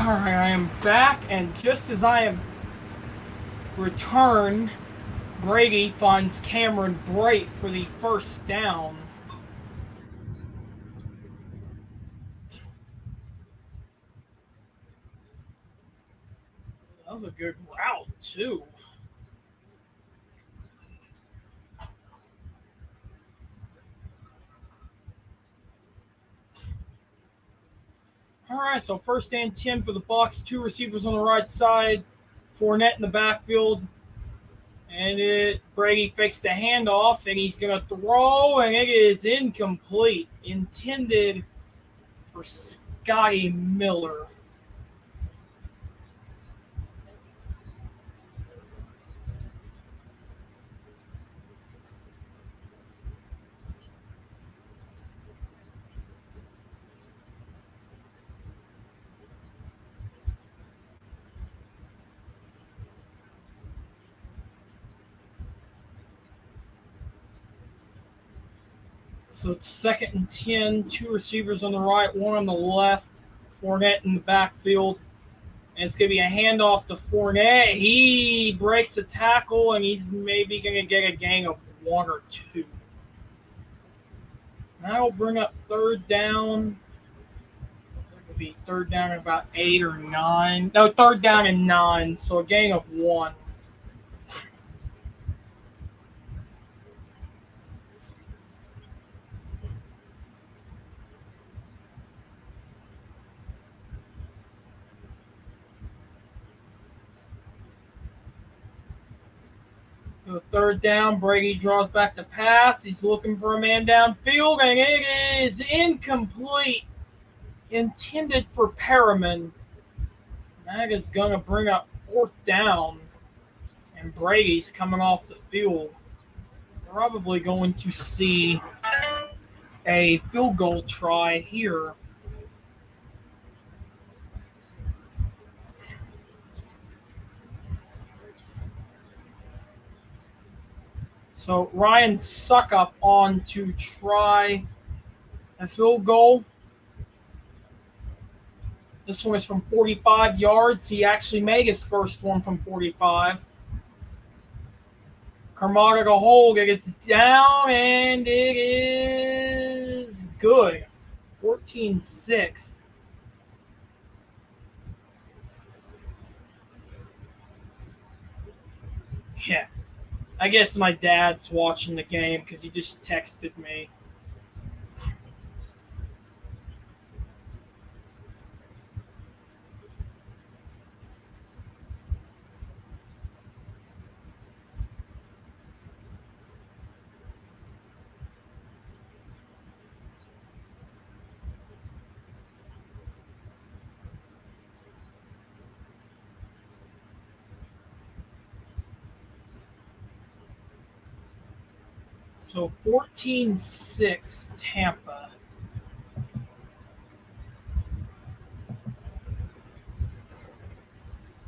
Alright, I am back, and just as I am returned, Brady finds Cameron Bright for the first down. That was a good route, too. Alright, so first and 10 for the Bucs. Two receivers on the right side. Fournette in the backfield. And Brady fakes the handoff, and he's going to throw, and it is incomplete. Intended for Scotty Miller. So it's second and 10, two receivers on the right, one on the left, Fournette in the backfield. And it's going to be a handoff to Fournette. He breaks the tackle, and he's maybe going to get a gain of one or two. That will bring up third down. It will be third down at about 8 or 9. No, third down and 9, so a gain of 1. So third down, Brady draws back the pass. He's looking for a man downfield, and it is incomplete. Intended for Perriman. That is going to bring up fourth down, and Brady's coming off the field. Probably going to see a field goal try here. So Ryan Suckup on to try a field goal. This one is from 45 yards. He actually made his first one from 45. Carmona to hold. It gets down, and it is good. 14-6. Yeah. I guess my dad's watching the game because he just texted me. So 14-6 Tampa.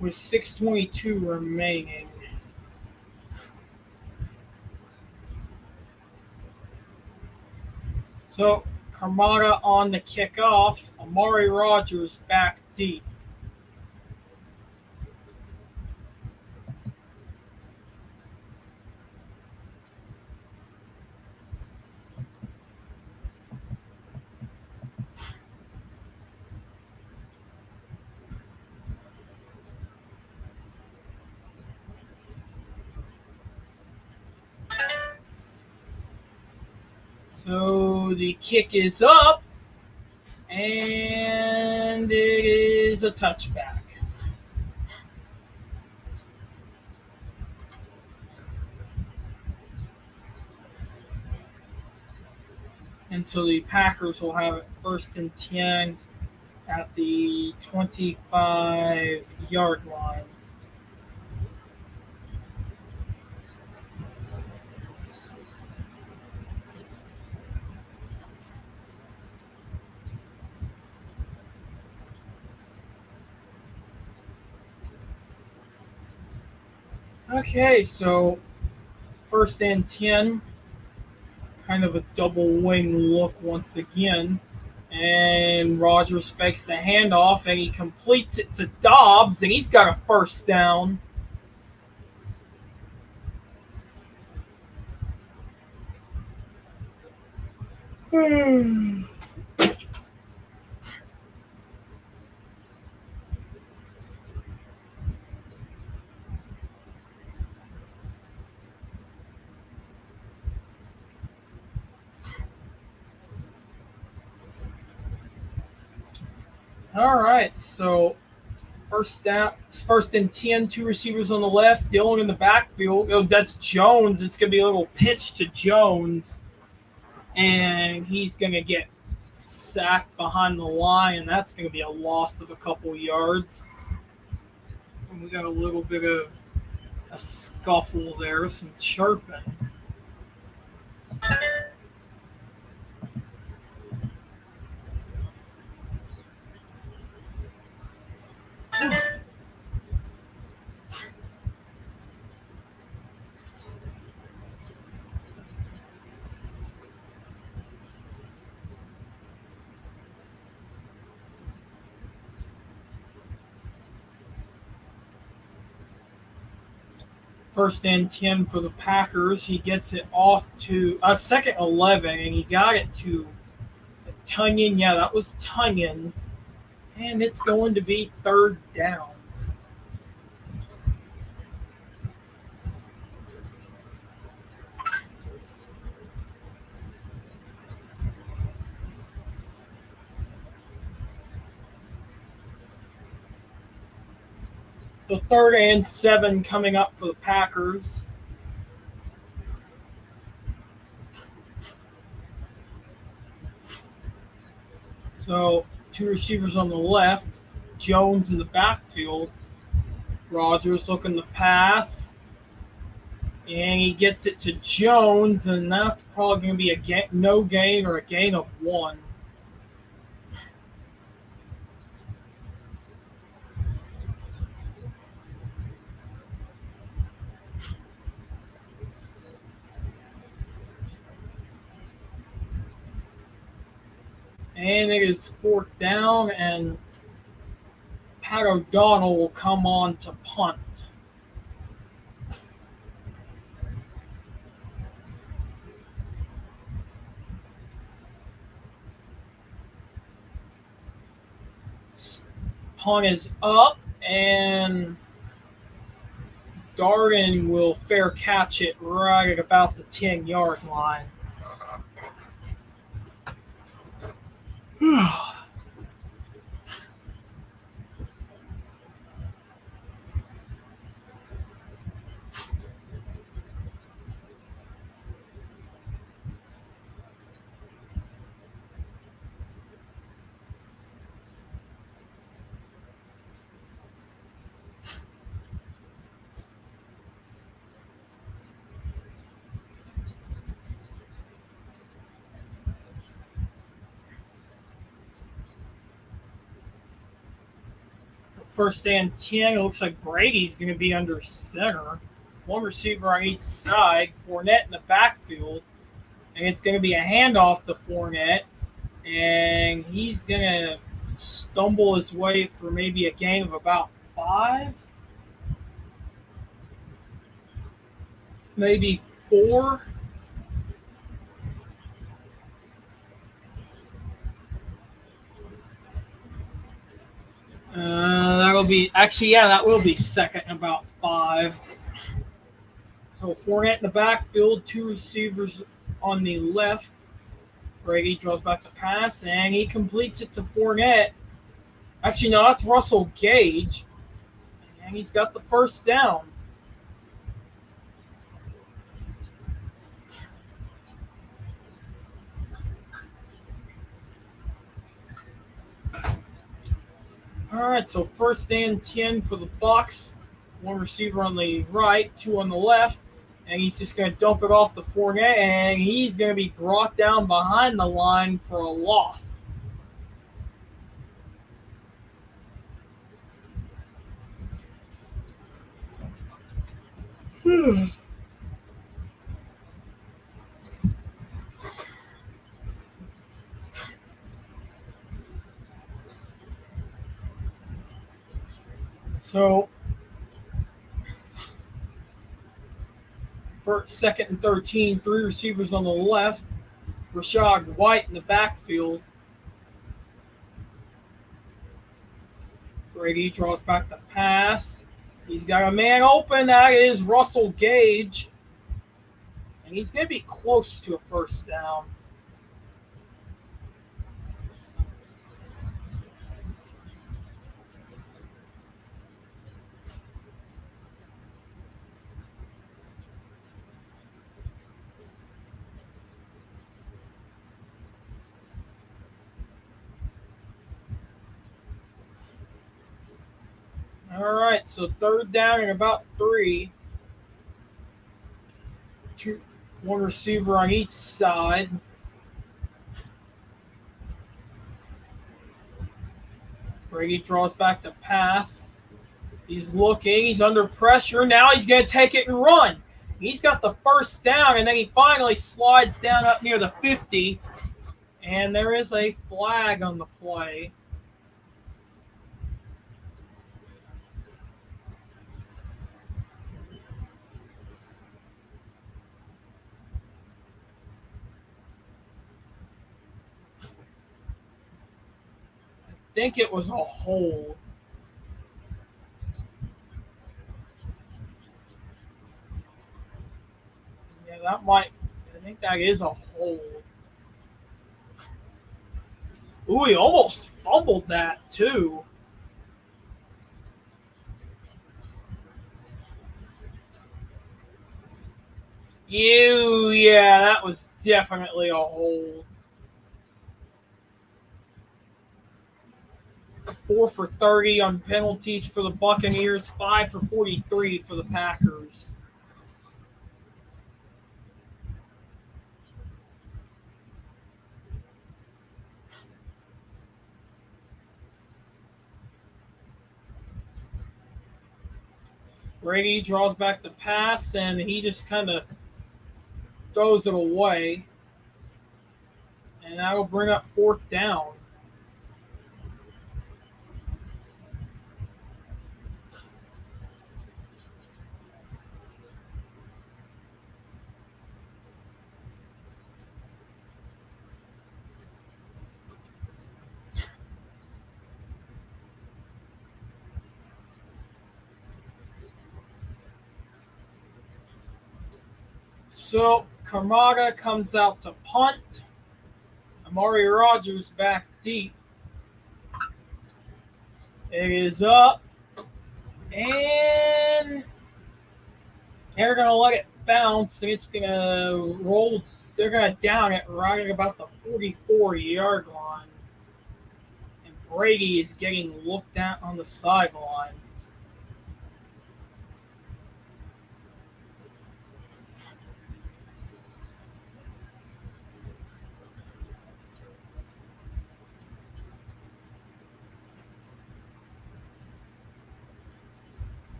With 6:22 remaining. So Carmona on the kickoff. Amari Rogers back deep. So the kick is up, and it is a touchback. And so the Packers will have it first and 10 at the 25-yard line. Okay, so first and 10, kind of a double wing look once again. And Rodgers fakes the handoff, and he completes it to Dobbs, and he's got a first down. All right, so first down, first and 10, two receivers on the left, Dillon in the backfield. Oh, that's Jones. It's going to be a little pitch to Jones, and he's going to get sacked behind the line, and that's going to be a loss of a couple yards. And we got a little bit of a scuffle there, some chirping. First and 10 for the Packers. He gets it off to second 11, and he got it to Tunyon. Yeah, that was Tunyon. And it's going to be third down. So third and 7 coming up for the Packers. So two receivers on the left, Jones in the backfield. Rodgers looking to pass, and he gets it to Jones, and that's probably going to be a no gain or a gain of 1. And it is fourth down, and Pat O'Donnell will come on to punt. Punt is up, and Darden will fair catch it right at about the 10-yard line. First and 10, it looks like Brady's going to be under center. One receiver on each side, Fournette in the backfield. And it's going to be a handoff to Fournette. And he's going to stumble his way for maybe a gain of about 5. Maybe 4. That'll be actually, yeah, that will be second and about 5. So Fournette in the backfield, two receivers on the left. Brady draws back the pass, and he completes it to Fournette. Actually, no, that's Russell Gage, and he's got the first down. All right, so first and 10 for the Bucs. One receiver on the right, 2 on the left, and he's just going to dump it off to Fournette, and he's going to be brought down behind the line for a loss. So, for second and 13, three receivers on the left. Rashad White in the backfield. Brady draws back the pass. He's got a man open. That is Russell Gage. And he's going to be close to a first down. All right, so third down and about 3. One receiver on each side. Brady draws back the pass. He's looking. He's under pressure. Now he's going to take it and run. He's got the first down, and then he finally slides down up near the 50. And there is a flag on the play. I think it was a hold. Yeah, that might. I think that is a hold. Ooh, he almost fumbled that too. Yeah, that was definitely a hold. 4 for 30 on penalties for the Buccaneers, 5 for 43 for the Packers. Brady draws back the pass, and he just kind of throws it away. And that will bring up fourth down. So Kamada comes out to punt. Amari Rogers back deep. It is up. And they're going to let it bounce. And it's going to roll. They're going to down it right about the 44-yard line. And Brady is getting looked at on the sideline.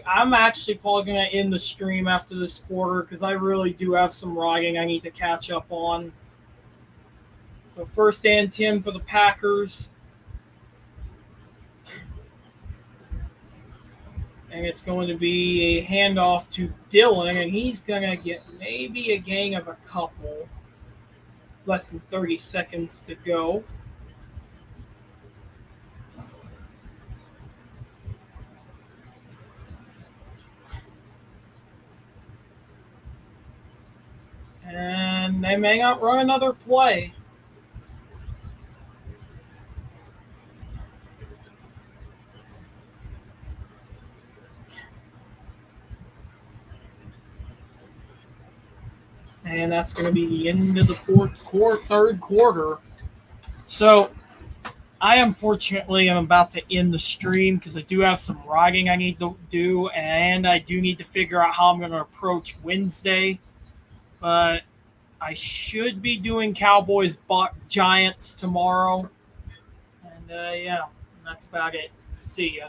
I'm actually probably going to end the stream after this quarter because I really do have some writing I need to catch up on. So 1st and 10 for the Packers. And it's going to be a handoff to Dylan, and he's going to get maybe a gain of a couple. Less than 30 seconds to go. And they may not run another play. And that's going to be the end of the third quarter. So I unfortunately am about to end the stream because I do have some writing I need to do, and I do need to figure out how I'm going to approach Wednesday. But I should be doing Cowboys Giants tomorrow. And yeah, that's about it. See ya.